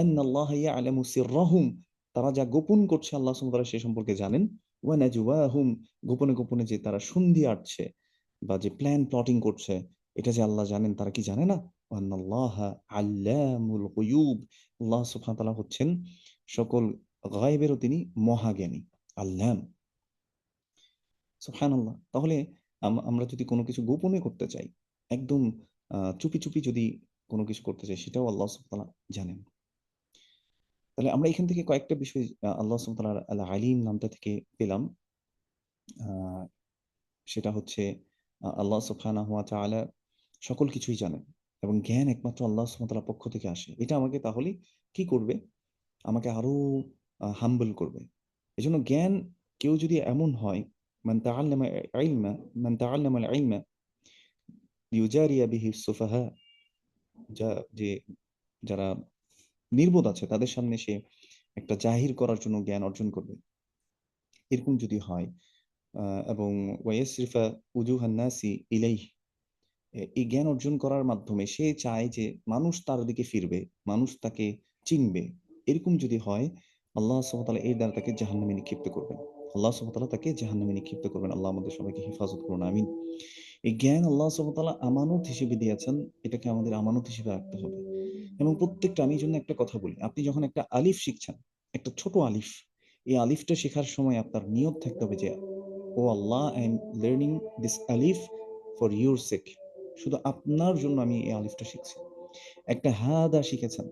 আন্নাল্লাহা ইয়া'লামু সিররাহুম, তারা যা গোপন করছে আল্লাহ সুবহানাহু ওয়া তাআলা সে সম্পর্কে জানেন। ওয়া নাজওয়াহুম, গোপনে, গোপনে যে তারা সন্ধি আঁটছে বা যে প্ল্যান প্লটিং করছে, এটা যে আল্লাহ জানেন, তারা কি জানে না? ওয়া আন্নাল্লাহা আল্লামুল গুয়ুব, আল্লাহ সুবহানাহু ওয়া তাআলা হচ্ছেন সকল গায়বেরও তিনি মহাজ্ঞানী। আল্লাম, সুবহানাল্লাহ। তাহলে আমরা যদি কোন কিছু গোপনে করতে চাই, একদম চুপি, চুপি যদি কোন কিছু করতে চাই, সেটাও আল্লাহ সুবহানাহু ওয়া তাআলা জানেন। তাহলে আমরা এখান থেকে কয়েকটা বিষয় আল্লাহ সুবহানাহু ওয়া তাআলার আল আলিম নামটা থেকে পেলাম। আ সেটা হচ্ছে আল্লাহ সুবহানাহু ওয়া তাআলা সকল কিছুই জানেন এবং জ্ঞান একমাত্র আল্লাহ সুবহানাহু ওয়া তাআলার পক্ষ থেকে আসে। এটা আমাকে তাহলে কি করবে? আমাকে আরো হাম্বল করবে। এজন্য জ্ঞান, কেউ যদি এমন হয়, মান তাআল্লামা ইলমা মান তাআল্লামা আল ইলমা লিইউজারিয়া বিহি সুফাহা, যা যে যারা নির্বোধ আছে তাদের সামনে সে একটা জাহির করার জন্য জ্ঞান অর্জন করবে। এরকম যদি হয় আ এবং ওয়াইয়াসরিফা উজুহান নাসি ইলাইহি, এই জ্ঞান অর্জন করার মাধ্যমে সে চায় যে মানুষ তার দিকে ফিরবে, মানুষ তাকে চিনবে। এরকম যদি হয়, আল্লাহ সুবহানাহু ওয়া তাআলা এর দ্বারা তাকে জাহান্নামে নিক্ষিপ্ত করবেন। আল্লাহ সুবহানাহু ওয়া তাআলা তাকে জাহান্নামে নিক্ষিপ্ত করবেন। আল্লাহ আমাদের সবাইকে হেফাজত করুন। আমিন। এই জ্ঞান আল্লাহ সুবহানাহু ওয়া তাআলা আমানত হিসেবে দিয়েছেন। এটাকে আমাদের আমানত হিসেবে রাখতে হবে। এবং প্রত্যেকটা, আমি এইজন্য একটা কথা বলি, আপনি যখন একটা আলিফ শিখছেন, একটা ছোট আলিফ, এই আলিফটা শেখার সময় আপনার নিয়ত থাকতে হবে যে, "ও আল্লাহ, I am learning this Alif for your সেক।" শুধু আপনার জন্য আমি এই আলিফটা শিখছি। একটা হাদা শিখেছেন।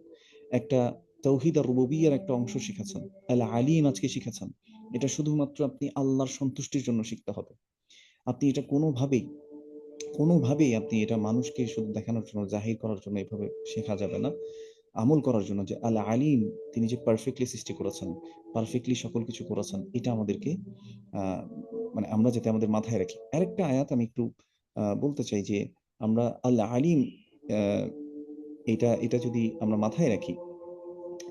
একটা তাওহীদ আর রুবুবিয়্যার একটা অংশ শিখেছেন, আল আলিম আজকে শিখেছেন। এটা শুধুমাত্র আপনি আল্লাহর সন্তুষ্টির জন্য শিখতে হবে। আপনি এটা কোনোভাবেই আপনি এটা মানুষকে শুধু দেখানোর জন্য, জাহির করার জন্য এভাবে শেখা যাবে না। আমল করার জন্য, যে আল আলিম তিনি যে পারফেক্টলি সৃষ্টি করেছেন, পারফেক্টলি সকল কিছু করেছেন, এটা আমাদেরকে মানে আমরা যাতে আমাদের মাথায় রাখি। আরেকটা আয়াত আমি একটু বলতে চাই যে আমরা আল আলিম, এটা এটা যদি আমরা মাথায় রাখি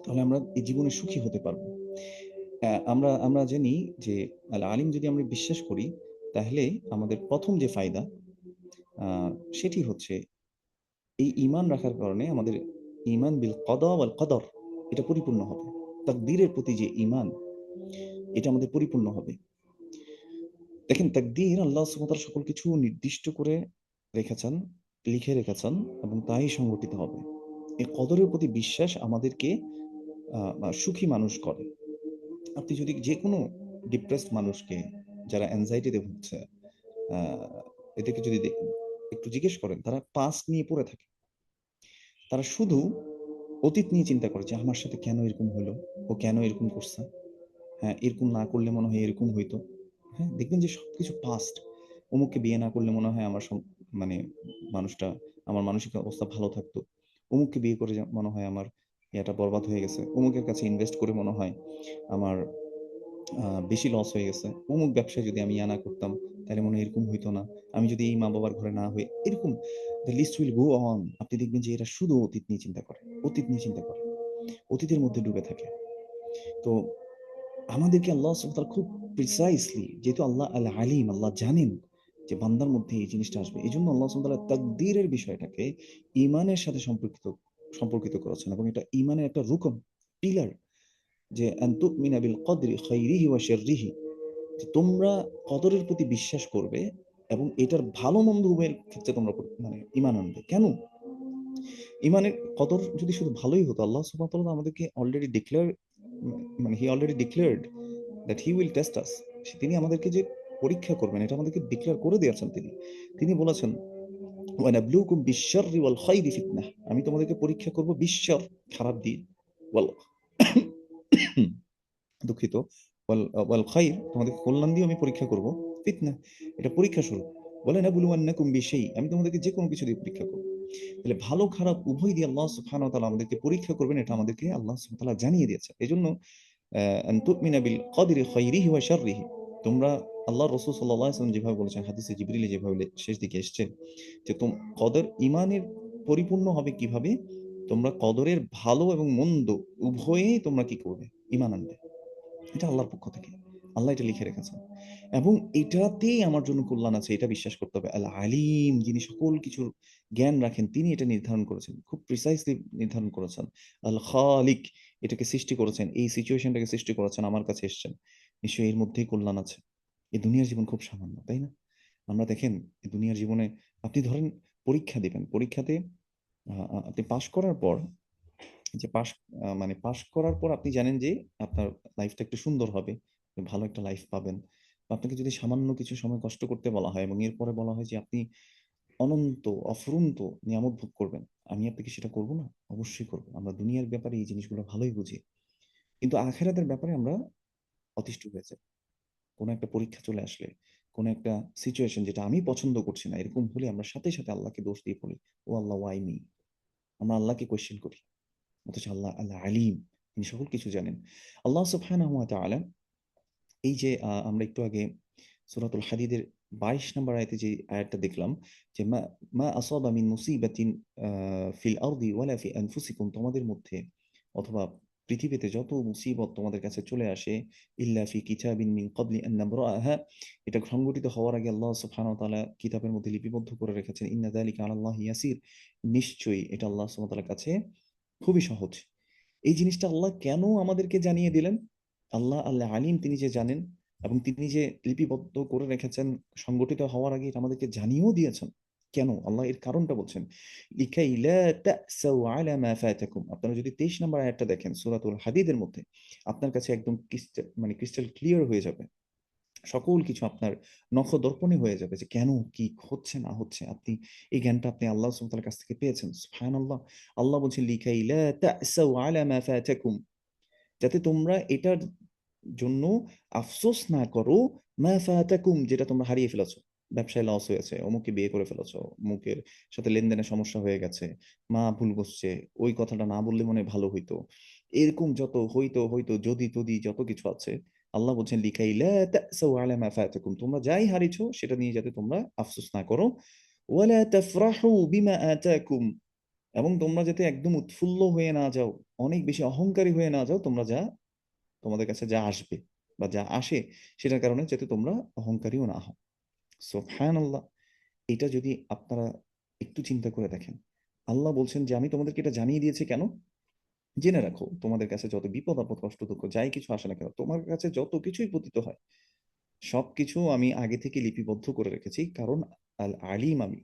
তাহলে আমরা এই জীবনে সুখী হতে পারবো। আমরা আমরা জানি যে আল আলিম যদি আমরা বিশ্বাস করি, তাহলে আমাদের প্রথম যে ফায়দা সেটি হচ্ছে এই ঈমান রাখার কারণে আমাদের ঈমান বিল কদা ওয়াল কদর এটা পরিপূর্ণ হবে। তাকদীরের প্রতি যে ঈমান, এটা আমাদের পরিপূর্ণ হবে। দেখেন, তাকদীর আল্লাহ সুবহানাহু ওয়া তাআলা সকল কিছু নির্দিষ্ট করে রেখেছেন, লিখে রেখেছেন এবং তাই সংঘটিত হবে। এই কদরের প্রতি বিশ্বাস আমাদেরকে সুখী মানুষ করে। আপনি যদি যেকোনো ডিপ্রেসড মানুষকে, যারা অ্যাংজাইটিতে ভুগছে, আ এদেরকে যদি একটু জিজ্ঞেস করেন, তারা পাস্ট নিয়ে পড়ে থাকে। তারা শুধু অতীত নিয়ে চিন্তা করে যে আমার সাথে কেন এরকম হলো? ও কেন এরকম করছে? হ্যাঁ, এরকম না করলে মনে হয় এরকম হইতো। হ্যাঁ? দেখবেন যে সবকিছু পাস্ট। অমুককে বিয়ে না করলে মনে হয় আমার মানে মানুষটা, আমার মানসিক অবস্থা ভালো থাকতো। অমুককে বিয়ে করে মনে হয় আমার ইয়েটা বরবাদ হয়ে গেছে। অমুকের কাছে ইনভেস্ট করে মনে হয় আমার বেশি লস হয়ে গেছে। অমুক ব্যবসায় যদি আমি না করতাম, তাহলে মনে হয় এরকম হইতো না। আমি যদি এই মা-বাবার ঘরে না হই, এরকম the list will go on. আপনি দেখবেন যে এরা শুধু অতীত নিয়ে চিন্তা করে, অতীত নিয়ে চিন্তা করে। অতীতের মধ্যে ডুবে থাকে। তো আমাদেরকে আল্লাহ সুবহানাহু ওয়া তাআলা খুব প্রিসাইসলি, যেহেতু আল্লাহ আল আলিম, আল্লাহ জানেন যে বান্দার মধ্যে এই জিনিসটা আসবে। এজন্য আল্লাহ সুবহানাহু ওয়া তাআলা তাকদীরের বিষয়টাকে ঈমানের সাথে সম্পর্কিত করেছেন এবং এটা ঈমানের একটা রুকন, পিলার, যে আন তুমিনা বিল কদরি খাইরিহি ওয়া শাররিহি, যে তোমরা কদরের প্রতি বিশ্বাস করবে এবং এটার ভালো মন্দ উভয়ের ক্ষেত্রে তোমরা মানে ঈমান আনবে। কেন? ঈমানের কদর যদি শুধু ভালোই হতো, আল্লাহ সুবহানাহু ওয়া তাআলা আমাদেরকে অলরেডি মানে he already declared that he will test us. তিনি আমাদেরকে যে পরীক্ষা করবেন, এটা আমাদেরকে ডিক্লেয়ার করে দিয়েছেন তিনি। তিনি বলেছেন, ওয়া নাবলুকুম বিশ-শাররি ওয়াল খাইরি ফিতনাহ। আমি তোমাদেরকে পরীক্ষা করব বিশ-শার, খারাপ দিক, ওয়াল দুঃখিত, ওয়াল খাইর, তোমাদেরকে কল্যাণ দিয়েও আমি পরীক্ষা করব, ফিতনা, এটা পরীক্ষা স্বরূপ। বলে নাবলুওয়ান্নাকুম বিশাই, আমি তোমাদেরকে যেকোনো কিছু দিয়ে পরীক্ষা করব। তাহলে ভালো খারাপ উভয় দিয়ে আল্লাহ সুবহানাহু ওয়া তাআলা আমাদেরকে পরীক্ষা করবেন, এটা আমাদেরকে আল্লাহ সুবহানাহু ওয়া তাআলা জানিয়ে দিয়েছেন। এজন্য আন তুমিনা বিল কদরি খাইরিহি ওয়া শাররিহি, তোমরা, আল্লাহ রাসূল সাল্লাল্লাহু আলাইহি ওয়াসাল্লাম যেভাবে বলেছেন, হাদিসে জিবরিলে যেভাবে শেষ দিকে এসছে, যে কদর ঈমানের পরিপূর্ণ হবে কিভাবে? তোমরা কদরের ভালো এবং মন্দ উভয়েই তোমরা কি করবে? ঈমান আনবে। এটা আল্লাহর পক্ষ থেকে। আল্লাহ এটা লিখে রেখেছেন। এবং এটাতেই আমার জন্য কল্যাণ আছে, এটা বিশ্বাস করতে হবে। আল আলিম, যিনি সকল কিছুর জ্ঞান রাখেন, তিনি এটা নির্ধারণ করেছেন। খুব প্রিসাইসলি নির্ধারণ করেছেন। আল খালিক, এটাকে সৃষ্টি করেছেন। এই সিচুয়েশনটাকে সৃষ্টি করেছেন, আমার কাছে এসেছেন। নিশ্চয়ই এর মধ্যেই কল্যাণ আছে। এই দুনিয়ার জীবন খুব সামান্য, তাই না? আমরা দেখেন, এই দুনিয়ার জীবনে আপনি ধরেন পরীক্ষা দিবেন। পরীক্ষাতে আ আ আপনি পাস করার পর, যে মানে পাস করার পর আপনি জানেন যে আপনার লাইফটা একটু সুন্দর হবে। ভালো একটা লাইফ পাবেন। আপনাকে যদি সামান্য কিছু সময় কষ্ট করতে বলা হয় এবং এরপরে বলা হয় যে আপনি অনন্ত, অফুরন্ত নিয়ামত ভোগ করবেন, আমি আপনাকে সেটা করব না? অবশ্যই করব। আমরা দুনিয়ার ব্যাপারে এই জিনিসগুলো ভালোই বুঝি। কিন্তু আখিরাতের ব্যাপারে আমরা অতিষ্ঠ হয়ে যাই। কোন একটা পরীক্ষা চলে আসলে, কোন একটা সিচুয়েশন যেটা আমি পছন্দ করছি না, এরকম হলে আমরা সাথে আল্লাহকে দোষ দিয়ে বলি, "ও আল্লাহ, why me?" আমরা আল্লাহকে কোয়েশ্চেন করি। অথচ আল্লাহ আল্লাহ আলিম, তিনি সকল কিছু জানেন। আল্লাহ সুবহানাহু ওয়া তাআলা, এই যে আমরা একটু আগে সূরাতুল হাদীদের ২২ নম্বর আয়াতে যে আয়াতটা দেখলাম, যে মা মা আসাবা মিন মুসিবাতিন আ ফিল আরদি ওয়ালা ফি আনফুসিকুম, তোমাদের মধ্যে অথবা পৃথিবীতে যত মুসিবত তোমাদের কাছে চলে আসে, ইল্লা ফি কিতাবিন মিন ক্বাবলি আন নাবরাআহা, এটা সংঘটিত হওয়ার আগে আল্লাহ সুবহানাহু ওয়া তাআলা কিতাবের মধ্যে লিপিবদ্ধ করে রেখেছেন। ইন্না যালিকা আলাল্লাহি ইয়াসির, নিশ্চয়ই এটা আল্লাহ সুবহানাহু ওয়া তাআলার কাছে খুবই সহজ। এই জিনিসটা আল্লাহ কেন আমাদেরকে জানিয়ে দিলেন? আল্লাহ আল্লাহ আলিম, তিনি যে জানেন এবং তিনি যে লিপিবদ্ধ করে রেখেছেন, সংগঠিত হওয়ার আগে এটা আমাদেরকে জানিয়েও দিয়েছেন। কেন? আল্লাহ এর কারণটা বলছেন। লিকাই লা তা'সাউ আলা মা ফাতাকুম। আপনারা যদি ২৩ নম্বর আয়াতটা দেখেন সূরাতুল হাদীদের মধ্যে, আপনার কাছে একদম মানে ক্রিস্টাল ক্লিয়ার হয়ে যাবে। সকল কিছু আপনার নখদর্পণে হয়ে যাবে যে কেন কি হচ্ছে না হচ্ছে। আপনি এই জ্ঞানটা আপনি আল্লাহ সুবহানাহু ওয়া তাআলার কাছ থেকে পেয়েছেন। সুবহানাল্লাহ। আল্লাহ বলছেন লিকাই লা তা'সাউ আলা মা ফাতাকুম, যাতে তোমরা এটার জন্য আফসোস না করো, মা ফাতাকুম, যেটা তোমরা হারিয়ে ফেলেছো। ব্যবসায় লস হয়েছে, অমুকে বিয়ে করে ফেলেছো, অমুকের সাথে লেনদেনে সমস্যা হয়ে গেছে, মা ভুল বসছে, ওই কথাটা না বললে মনে হয় ভালো হইতো। এরকম যত হইতো হইতো যদি তদি যত কিছু আছে, আল্লাহ বলছেন লিকাই লা তা'সাউ আলা মা ফাতাকুম, তোমরা যাই হারিয়েছো সেটা নিয়ে যাতে তোমরা আফসোস না করো। ওয়ালা তাফরাহু বিমা আতাকুম, এবং তোমরা যাতে একদম উৎফুল্ল হয়ে না যাও, অনেক বেশি অহংকারী হয়ে না যাও, তোমরা যা তোমাদের কাছে যা আসবে বা যা আসে সেটার কারণে যাতে তোমরা অহংকারীও না হও। সুবহানাল্লাহ। এটা যদি আপনারা একটু চিন্তা করে দেখেন, আল্লাহ বলছেন যে আমি তোমাদেরকে এটা জানিয়ে দিয়েছি কেন, জেনে রাখো তোমাদের কাছে যত বিপদ আপদ কষ্ট দুঃখ যাই কিছু আসে না কেন, তোমার কাছে যত কিছুই পতিত হয়, সবকিছু আমি আগে থেকে লিপিবদ্ধ করে রেখেছি, কারণ আল আলিম আমি।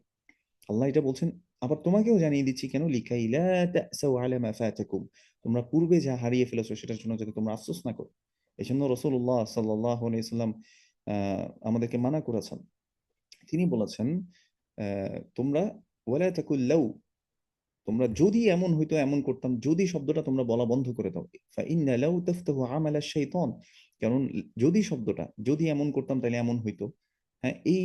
আল্লাহ এটা বলছেন। আবার তোমাকেও জানিয়ে দিচ্ছি কেন, লিকাই লা তা'সাউ আলা মা ফাতাকুম, তোমরা পূর্বে যা হারিয়ে ফেলেছো সেটার জন্য যাতে তোমরা আফসোস না করো। এজন্য রাসূলুল্লাহ সাল্লাল্লাহু আলাইহি ওয়াসাল্লাম আমাদেরকে মানা করেছেন। তিনি বলেছেন, তোমরা ওয়ালা তাকুল লাউ, তোমরা যদি এমন হইতো এমন করতাম, যদি শব্দটা তোমরা বলা বন্ধ করে দাও। ফাইন্না লাউ তাফতাহু আমালা শাইতান, কারণ যদি শব্দটা, যদি এমন করতাম তাহলে এমন হইতো, হ্যাঁ, এই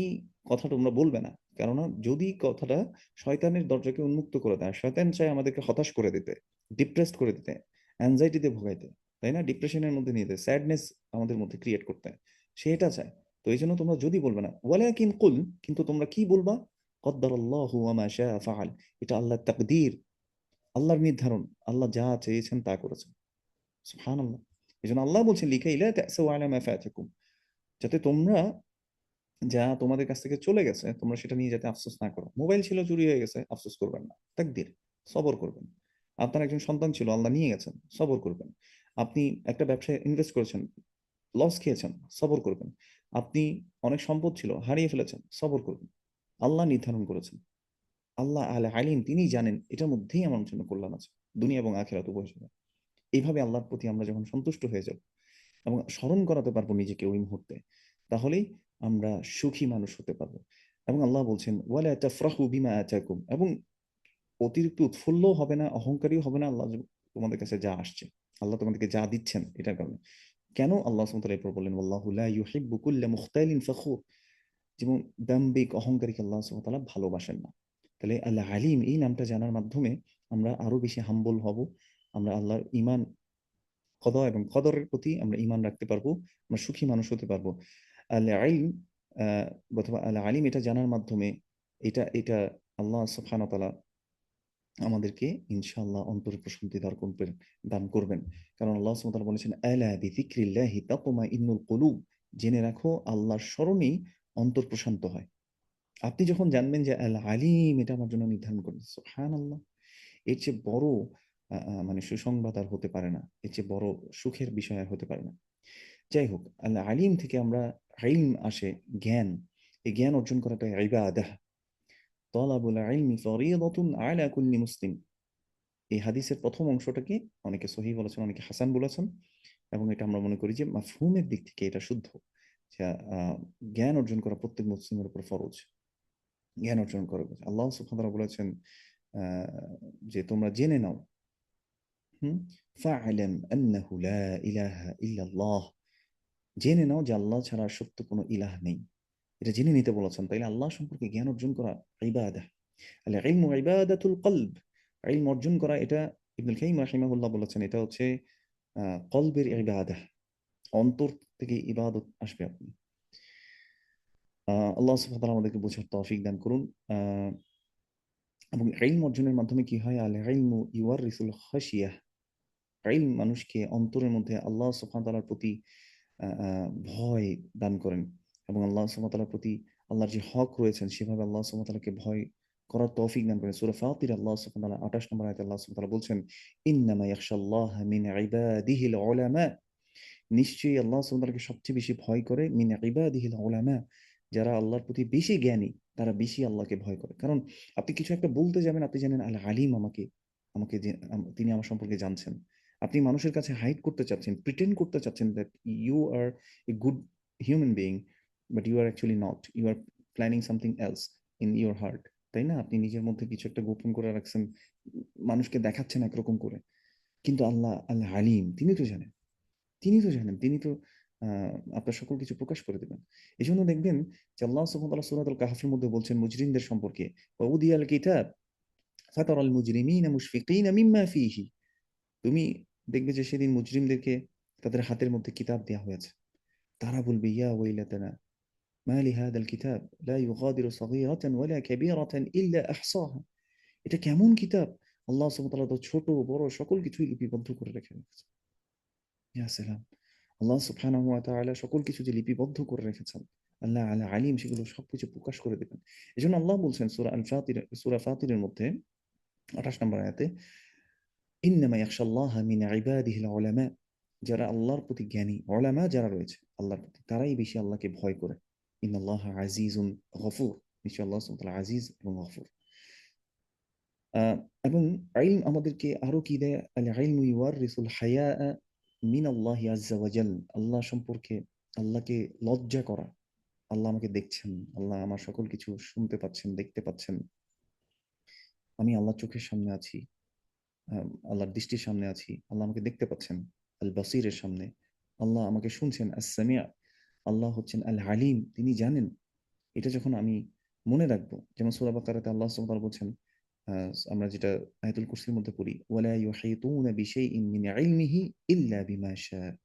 কথা তোমরা বলবে না। কেননা যদি কথাটা শয়তানের দরজাকে উন্মুক্ত করে দেয়, শয়তান চায় আমাদেরকে হতাশ করে দিতে, ডিপ্রেসড করে দিতে, অ্যাংজাইটিতে ভোগাইতে, তাই না, ডিপ্রেশনের মধ্যে নিয়ে যেতে, স্যাডনেস আমাদের মধ্যে ক্রিয়েট করতে, সে এটা চায়। তো এই জন্য তোমরা যদি বলবে না, ওয়ালাকিন কুল, কিন্তু তোমরা কি বলবা, কদ্দারাল্লাহু ওয়া মা শাআ ফাআল, এটা আল্লাহর তাকদীর, আল্লাহর নির্ধারণ, আল্লাহ যা চেয়েছেন তা করেছেন। সুবহানাল্লাহ। এজন্য আল্লাহ বলছেন লিকাই লা তা'সাউ আলা মা ফাতাকুম, যাতে তোমরা যা তোমাদের কাছ থেকে চলে গেছে তোমরা সেটা নিয়ে যাতে আফসোস না করো। মোবাইল ছিল, চুরি হয়ে গেছে, আফসোস করবেন না, তাকদীর, সবর করবেন। আপনার একজন সন্তান ছিল, আল্লাহ নিয়ে গেছেন, সবর করবেন। আপনি একটা ব্যবসায় ইনভেস্ট করেছেন, লস খেয়েছেন, সবর করবেন। আপনি অনেক সম্পদ ছিল, হারিয়ে ফেলেছেন, সবর করবেন। আল্লাহ নির্ধারণ করেছেন, আল্লাহ আল আলিম, তিনি জানেন এটার মধ্যেই আমার জন্য কল্যাণ আছে, দুনিয়া এবং আখিরাত উভয় সময়। এইভাবে আল্লাহর প্রতি আমরা যখন সন্তুষ্ট হয়ে যাব এবং স্মরণ করাতে পারবো নিজেকে ওই মুহূর্তে, তাহলেই আমরা সুখী মানুষ হতে পারবো। এবং আল্লাহ বলছেন ওয়ালা তাফরাহু বিমা আতাকুম, এবং অতিরিক্ত উৎফুল্ল হবে না, অহংকারীও হবে না আল্লাহ তোমাদের কাছে যা আসছে, আল্লাহ তোমাদেরকে যা দিচ্ছেন এটার কারণে। কেন আল্লাহ সুবহানাহু ওয়া তাআলা এরপর বললেন ওয়াল্লাহু লা ইউহিব্বু কুল্লা মুখতালিন ফখুর, যেমন দাম্ভিক অহংকারীকে আল্লাহ সুবহানাহু ওয়া তাআলা ভালোবাসেন না। তাহলে আল্লাহ আলিম এই নামটা জানার মাধ্যমে আমরা আরো বেশি হাম্বল হব, আমরা আল্লাহর ইমান, কদা এবং কদরের প্রতি আমরা ইমান রাখতে পারবো, আমরা সুখী মানুষ হতে পারবো। আল ইলম, অথবা আল আলিম, এটা জানার মাধ্যমে এটা এটা আল্লাহ সুবহানাহু ওয়া তাআলা আমাদেরকে ইনশাআল্লাহ অন্তরে প্রশান্তি দান করবেন। কারণ আল্লাহ সুবহানাহু ওয়া তাআলা বলেছেন আলা বিযিকরিল্লাহি তাতমাইন্নুল কুলুব, জেনে রাখো আল্লাহর স্মরণেই অন্তর প্রশান্ত হয়। আপনি যখন জানবেন যে আল আলিম এটা আমার জন্য নির্ধারণ করেন, সুবহানাল্লাহ, এর চেয়ে বড় মানে সুসংবাদ আর হতে পারে না, এর চেয়ে বড় সুখের বিষয় আর হতে পারে না। যাই হোক, আল আলিম থেকে আমরা ইলম আসে, জ্ঞান। এই জ্ঞান অর্জন করাটা ইবাদাহ। তালাবুল ইলমি ফরিদাতুন আলা কুল্লি মুসলিম, এই হাদিসের প্রথম অংশটাকে অনেকে সহিহ বলেছেন, অনেকে হাসান বলেছেন, এবং এটা আমরা মনে করি যে মাফহুমের দিক থেকে এটা শুদ্ধ, যে জ্ঞান অর্জন করা প্রত্যেক মুসলিমের উপর ফরজ। জ্ঞান অর্জন করা, আল্লাহ সুবহানাহু ওয়া তাআলা বলেছেন যে তোমরা জেনে নাও, হুম, ফা'লাম আন্নাহু লা ইলাহা ইল্লাল্লাহ, জেনে নাও যে আল্লাহ ছাড়া সত্য কোনো ইলাহ নেই। এটা জেনে নিতে বলেছেন। তাইলে আল্লাহ সম্পর্কে জ্ঞান অর্জন করা ইবাদাহ। আল ইলমু ইবাদাতুল কলব, ইলম অর্জন করা, এটা ইবনুল কাইয়িম রাহিমাহুল্লাহ বলেছেন এটা হচ্ছে কলবের ইবাদাহ, অন্তর থেকে ইবাদত আসবে আপনি। আল্লাহ সুবহানাহু ওয়া তাআলা আমাদেরকে বোঝার তৌফিক দান করুন। আহ, এবং ইলম অর্জনের মাধ্যমে কি হয়, আল ইলমু ইউয়ারিসুল খাশিয়াহ, ইলম মানুষকে অন্তরের মধ্যে আল্লাহ সুবহানাহু ওয়া তাআলার প্রতি ভয় দান করেন, এবং আল্লাহ সুবহানাহু ওয়া তাআলার প্রতি আল্লাহর যে হক রয়েছেন সেভাবে আল্লাহ সুবহানাহু ওয়া তাআলাকে ভয় করার তৌফিক দান করেন। সূরা ফাতির আল্লাহ সুবহানাহু ওয়া তাআলা 28 নম্বর আয়াতে আল্লাহ সুবহানাহু ওয়া তাআলা বলছেন, ইন্নামা ইয়াখশাল্লাহা মিন ইবাদিহিল উলামা, নিশ্চয়ই আল্লাহ সুবহানাহু ওয়া তাআলাকে সবচেয়ে বেশি ভয় করে মিন ইবাদিহিল উলামা, যারা আল্লাহর প্রতি বেশি জ্ঞানী, তারা বেশি আল্লাহকে ভয় করে। কারণ আপনি কিছু একটা বলতে যাবেন, আপনি জানেন আল আলিম আমাকে, আমাকে যে তিনি আমার সম্পর্কে জানছেন। আপনি মানুষের কাছে হাইড করতে চাচ্ছেন, প্রিটেন্ড করতে চাচ্ছেন that you are a good human being, but you are actually not. You are planning something else in your heart. তাই না? আপনি নিজের মধ্যে কিছু একটা গোপন করে রাখছেন, মানুষকে দেখাচ্ছেন একরকম করে। কিন্তু আল্লাহ, আল্লাহ আলিম, তিনি তো জানেন। তিনি তো জানেন, তিনি তো আপনার সকল কিছু প্রকাশ করে দেবেন। এজন্য দেখবেন যে আল্লাহ সুবহানাহু ওয়া তাআলা সূরাতুল কাহফের মধ্যে বলছেন মুজরিমদের সম্পর্কে, "ওয়াউদিয়াল কিতাব ফাতারাল মুজরিমিনা মুশফিকিনা মিম্মা ফীহি।" তুমি দেখবে যে সেদিন মুজরিমদেরকে তাদের হাতের মধ্যে কিতাব দেয়া হয়েছে। তারা বলবে, "ইয়া ওয়াইলাতানা মা লিহাদাল কিতাব লা ইউগাদিরু সগীরাতান ওয়ালা কাবীরাতান ইল্লা আহসাহা।" এটা কেমন কিতাব? আল্লাহ সুবহানাহু ওয়া তাআলা তো ছোট বড় সকল কিছুই লিপিবদ্ধ করে রেখে রেখেছেন। ইয়া সালাম! আল্লাহ সুবহানাহু ওয়া তাআলা সকল কিছু যে লিপিবদ্ধ করে রেখেছেন, আল্লাহ আলা আলিম, সেগুলো সবকিছু প্রকাশ করে দিবেন। এজন্য আল্লাহ বলছেন সূরা ফাতিরের মধ্যে ২৮ নম্বর আয়াতে, "ইন্নামা ইয়াখশাল্লাহা মিন ইবাদিহিল উলামা।" যারা আল্লাহর প্রতি জ্ঞানী, উলামা যারা রয়েছে আল্লাহর প্রতি, তারাই বেশি আল্লাহকে ভয় করে। ইন্নাল্লাহা আজিজুন গফুর। নিশ্চয়ই আল্লাহ সুবহানাহু ওয়া তাআলা আজিজ এবং গফুর। আ এবং ইলম আমাদেরকে আরো কি দেয়? আল ইলমু ইউয়াররিসুল হায়াআ মিনাল্লাহি আযজা ওয়া জাল। আল্লাহ সম্পর্কে আল্লাহকে লজ্জা করা। আল্লাহ আমাকে দেখছেন। আল্লাহ আমার সকল কিছু শুনতে পাচ্ছেন, দেখতে পাচ্ছেন। আমি আল্লাহর চোখের সামনে আছি। আ আল্লাহর দৃষ্টির সামনে আছি। আল্লাহ আমাকে দেখতে পাচ্ছেন। আল বাসীরের সামনে। আল্লাহ আমাকে শুনছেন। আস-সামি'। আল্লাহ হচ্ছেন আল আলিম। তিনি জানেন। এটা যখন আমি মনে রাখবো, যেমন সূরা বাকারাতে আল্লাহ সুবহানাহু ওয়া তাআলা বলছেন, আ আমরা যেটা আয়াতুল কুরসির মধ্যে পড়ি, "ওয়ালা ইউহিতুনা বিশাইইন মিন ইলমিহি ইল্লা বিমা শা।"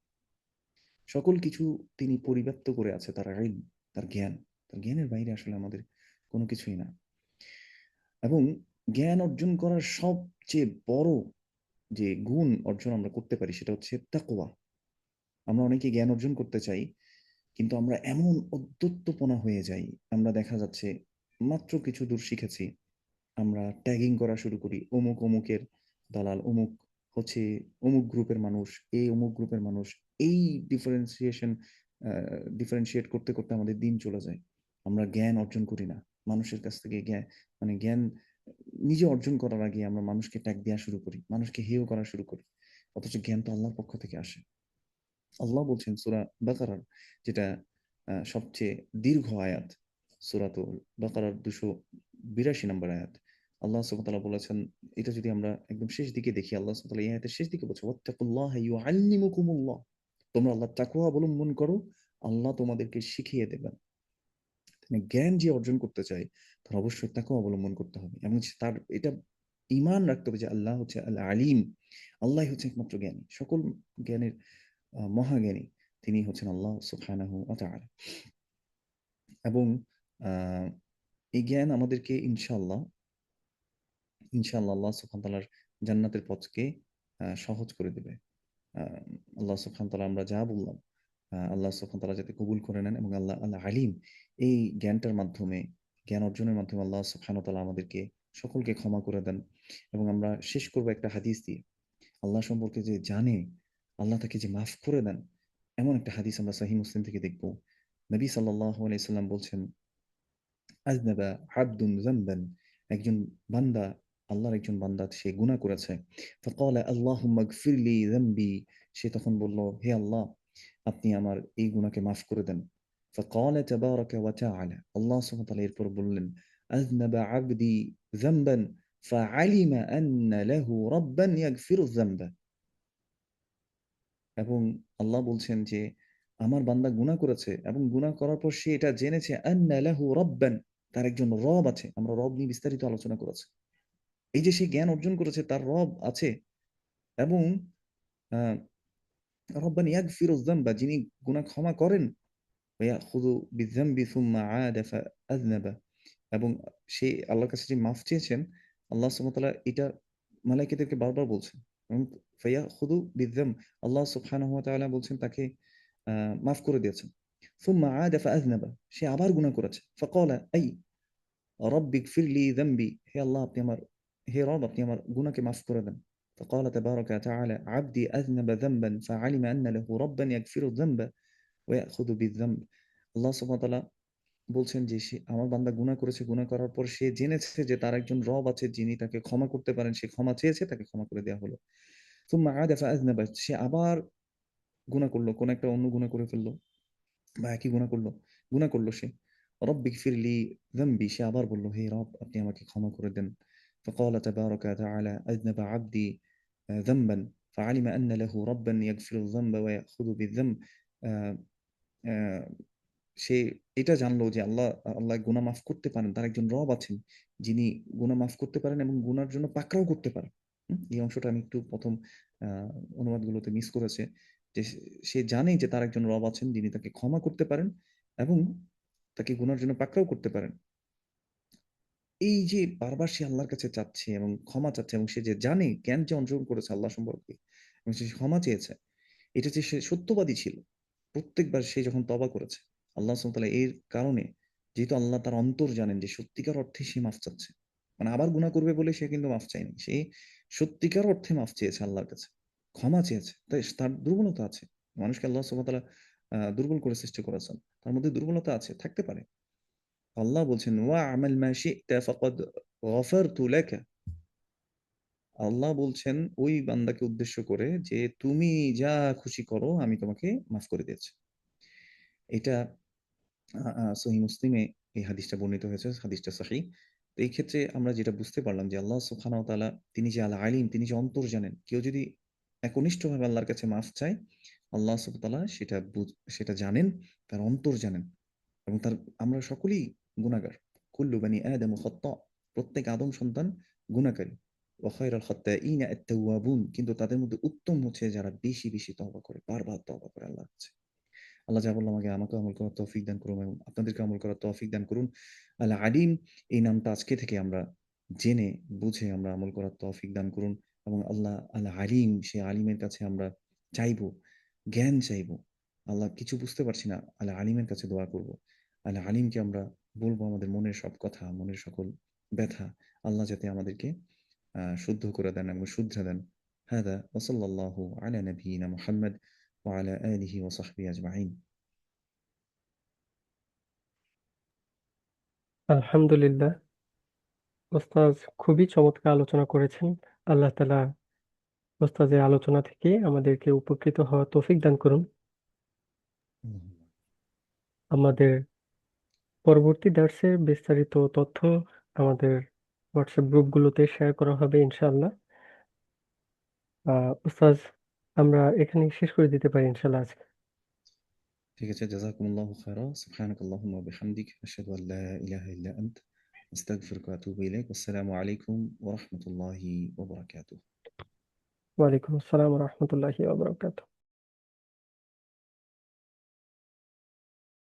সকল কিছু তিনি পরিব্যাপ্ত করে আছে তার ইলম, তার জ্ঞান। তার জ্ঞানের বাইরে আসলে আমাদের কোনো কিছুই না। এবং জ্ঞান অর্জন করার সবচেয়ে বড় যে গুণ অর্জন আমরা করতে পারি সেটা হচ্ছে তাকওয়া। আমরা অনেকে জ্ঞান অর্জন করতে চাই, কিন্তু আমরা এমন অধ্যত্বপনা হয়ে যাই, আমরা দেখা যাচ্ছে মাত্র কিছু দূর শিখেছি, আমরা ট্যাগিং করা শুরু করি। অমুক, অমুকের দালাল, অমুক হচ্ছে অমুক গ্রুপের মানুষ, অমুক গ্রুপের মানুষ। এই ডিফারেন্সিয়েশন আ ডিফারেনশিয়েট করতে, করতে আমাদের দিন চলে যায়। আমরা জ্ঞান অর্জন করি না। মানুষের কাছ থেকে মানে জ্ঞান নিজে অর্জন করার আগে আমরা মানুষকে ট্যাগ দেয়া শুরু করি। মানুষকে হেয় করা শুরু করি। অথচ জ্ঞান তো আল্লাহর পক্ষ থেকে আসে। আল্লাহ বলছেন সূরা বাকারার যেটা সবচেয়ে দীর্ঘ আয়াত, সূরাতুল বাকারার ২৮২ নম্বর আয়াত। আল্লাহ সুবহানাহু ওয়া তাআলা বলেছেন, এটা যদি আমরা একদম শেষ দিকে দেখি, আল্লাহ সুবহানাহু ওয়া তাআলা এই আয়াতের শেষ দিকে বলছে, "ওয়াত্তাকুল্লাহা ইউআল্লিমুকুমুল্লাহ।" তোমরা আল্লাহর তাকওয়া অবলম্বন করো, আল্লাহ তোমাদেরকে শিখিয়ে দেবেন। মানে জ্ঞান যে অর্জন করতে চায়, তার অবশ্যই তাকওয়া অবলম্বন করতে হবে। এবং তার এটা ঈমান রাখতে হবে যে আল্লাহ হচ্ছে আল আলিম। আল্লাহই হচ্ছে একমাত্র জ্ঞানী। সকল জ্ঞানের মহাজ্ঞানী তিনি হচ্ছেন আল্লাহ সুবহানাহু ওয়া তাআলা। এবং আ এই জ্ঞান আমাদেরকে ইনশাআল্লাহ আল্লাহ সুবহানাহু ওয়া তাআলার জান্নাতের পথকে সহজ করে দিবে। আ আল্লাহ সুবহানাহু ওয়া তাআলা আমরা যা বললাম, আল্লাহ সুবহানাহু ওয়া তাআলা যাতে কবুল করে নেন, এবং আল্লাহ আল্লাহ আলিম, এই জ্ঞানটার মাধ্যমে, জ্ঞান অর্জনের মাধ্যমে আল্লাহ সুবহানাহু ওয়া তাআলা আমাদেরকে সকলকে ক্ষমা করে দেন। এবং আমরা শেষ করব একটা হাদিস দিয়ে। আল্লাহ সম্পর্কে যে জানে, আল্লাহ তাকে যে মাফ করে দেন, এমন একটা হাদিস আমরা সহিহ মুসলিম থেকে দেখব। নবী সাল্লাল্লাহু আলাইহি সাল্লাম বলছেন, আযনাবা আবদুন যামবান, একজন বান্দা, আল্লাহর একজন বান্দা সে গুনাহ করেছে। ফাকালা আল্লাহুম্মা ইগফিরলি যামবি, সে তখন বলল, হে আল্লাহ, আপনি আমার এই গুনাহকে মাফ করে দেন। ফাকালা তাবারাকা ওয়া তাআলা, আল্লাহ সুবহানাহু ওয়া তাআলা এরপর বললেন, আযনাবা আবদি যামবান ফাআলিমা আন্না লাহু রাব্বান ইয়াগফিরু যামবা। এবং আল্লাহ বলছেন যে আমার বান্দা গুনাহ করেছে, এবং গুনাহ করার পর সে এটা জেনেছে আন্না লাহু রাব্বান, তার একজন রব আছে। আমরা রব নিয়ে বিস্তারিত আলোচনা করেছি। এই যে সে জ্ঞান অর্জন করেছে তার রব আছে, এবং আ রাব্বান ইয়াগফিরু যামবা, যিনি গুনাহ ক্ষমা করেন। ওয়া ইয়াখুযু বিযামবি সুম্মা আada ফাআযনাবা, এবং সে আল্লাহর কাছে যে মাফ চেয়েছেন, আল্লাহ সুবহানাহু ওয়া তাআলা এটা মালায়েকাদেরকে বারবার বলছেন। এবং ফায়াখুযু বিযাম, আল্লাহ সুবহানাহু ওয়া তাআলা বলছেন তাকে আ মাফ করে দিয়েছেন। সুম্মা আada ফাআযনাবা, সে আবার গুনাহ করেছে। ফাকালা আই রব্বি ইগফিরলি যামবি, হে আল্লাহ, আপনি আমার, হে রব, আপনি আমার গুনাহকে মাফ করে দেন। فقال تبارك وتعالى عبدي أذنب ذنبا فعلم أن له ربا يغفر الذنب ويأخذ بالذنب। আল্লাহ সুবহানাহু ওয়া তাআলা বলছেন যে সে আমার বান্দা গুনাহ করেছে, গুনাহ করার পর সে জেনেছে যে তার একজন রব আছে যিনি তাকে ক্ষমা করতে পারেন। সে ক্ষমা চেয়েছে, তাকে ক্ষমা করে দেয়া হলো। সুম্মা আada ফাআযনাবা, সে আবার গুনাহ করল, কোন একটা অন্য গুনাহ করে ফেলল। বা একই গুনাহ করল সে। রব্বিগফিরলি যামবি, সে আবার বলল, হে রব আপনি আমাকে ক্ষমা করে দেন। فقال تبارك وتعالى أذنب عبدي ذنبا فعلم أن له ربا يغفر الذنب ويأخذ بالذنب। আ আ সে এটা জানলো যে আল্লাহ গুনাহ মাফ করতে পারেন। তার একজন রব আছেন যিনি গুনাহ মাফ করতে পারেন এবং গুনার জন্য পাকড়াও করতে পারেন। এই অংশটা আমি একটু ১ম আ অনুবাদগুলোতে মিস করেছে। যে সে জানে যে তার একজন রব আছেন যিনি তাকে ক্ষমা করতে পারেন এবং তাকে গুনার জন্য পাকড়াও করতে পারেন। এই যে বারবার সে আল্লাহর কাছে চাচ্ছে এবং ক্ষমা চাচ্ছে এবং সে যে জানে, জ্ঞান যে অর্জন করেছে আল্লাহ সম্পর্কে এবং সে ক্ষমা চেয়েছে। এটা যে সে সত্যবাদী ছিল। প্রত্যেকবার সে যখন তওবা করেছে, আল্লাহ সুবহানাহু ওয়া তাআলা এর কারণে, যেহেতু আল্লাহ তার অন্তর জানেন যে সত্যিকার অর্থে সে মাফ চাচ্ছে। মানে আবার গুনাহ করবে বলে সে কিন্তু মাফ চায়নি। সে সত্যিকার অর্থে মাফ চেয়েছে আল্লাহর কাছে। ক্ষমা চেয়েছে। তাই তার দুর্বলতা আছে। মানুষকে আল্লাহ সুবহানাহু ওয়া তাআলা দুর্বল করে সৃষ্টি করেছেন। তার মধ্যে দুর্বলতা আছে, থাকতে পারে। আল্লাহ বলছেন, "ওয়া'মাল মা শি'তা ফাকাদ গফারতু লাকা।" আল্লাহ বলছেন ওই বান্দাকে উদ্দেশ্য করে যে, "তুমি যা খুশি করো আমি তোমাকে মাফ করে দিয়েছি।" এটা সহিহ মুসলিমে এই হাদিসটা বর্ণিত হয়েছে। হাদিসটা সহিহ। তো এই ক্ষেত্রে আমরা যেটা বুঝতে পারলাম যে আল্লাহ সুবহানাহু ওয়া তাআলা তিনি যে আল আলিম, তিনি যে অন্তর জানেন। কেউ যদি একনিষ্ঠভাবে আল্লাহর কাছে মাফ চায়, আল্লাহ সুবহানাহু ওয়া তাআলা সেটা জানেন, তার অন্তর জানেন। এবং আমরা সকলেই গুনাহগার। কুল্লু বানি আদম খাত্তা। প্রত্যেক আদম সন্তান গুনাহকারী। ওয়া খায়রুল খাত্তাঈনা আত-তাওয়াবুন। কিন্তু তাদের মধ্যে উত্তম হচ্ছে যারা বেশি, বেশি তওবা করে, বারবার তওবা করে আল্লাহর কাছে। আল্লাহ যা বলল আমাকেও আমল করার তৌফিক দান করুন এবং আপনাদেরকে আমল করার তৌফিক দান করুন। আল আলিম এই নামটা আজকে থেকে আমরা জেনে বুঝে আমরা আমল করার তৌফিক দান করুন এবং আল্লাহ আল আলিম, সেই আলিমের কাছে আমরা চাইবো, জ্ঞান চাইবো। আল্লাহ কিছু বুঝতে পারছি না, আল আলিমের কাছে দোয়া করব। আল আলিমকে আমরা বলবো আমাদের মনের সব কথা, মনের সকল ব্যথা। আল্লাহ যাতে আমাদেরকে শুদ্ধ করে দেন এবং শুধরে দেন। হাদা ওয়া সাল্লাল্লাহু আলা নাবিয়িনা মুহাম্মদ ওয়া আলা আলিহি ওয়া সাহবিহি আজমাইন। আলহামদুলিল্লাহ। ওস্তাজ খুবই চমৎকার আলোচনা করেছেন। আল্লাহ তাআলা ওস্তাজের আলোচনা থেকে আমাদেরকে উপকৃত হওয়ার তৌফিক দান করুন। হুম। আমাদের পরবর্তী দার্সের বিস্তারিত তথ্য আমাদের হোয়াটসঅ্যাপ গ্রুপগুলোতে শেয়ার করা হবে ইনশাআল্লাহ। ওস্তাজ আমরা এখানেই শেষ করে দিতে পারি ইনশাআল্লাহ আজকে। ঠিক আছে, জাযাকুমুল্লাহু খাইরা। সুবহানাকাল্লাহুম্মা ওয়া বিহামদিক আশহাদু আল লা ইলাহা ইল্লা আন্ত আস্তাগফিরুকা ওয়া আতুবু ইলাইক। আসসালামু আলাইকুম ওয়া রাহমাতুল্লাহি ওয়া বারাকাতুহু। ওয়ালাইকুম আসসালাম ওয়া রাহমাতুল্লাহি ওয়া বারাকাতুহু।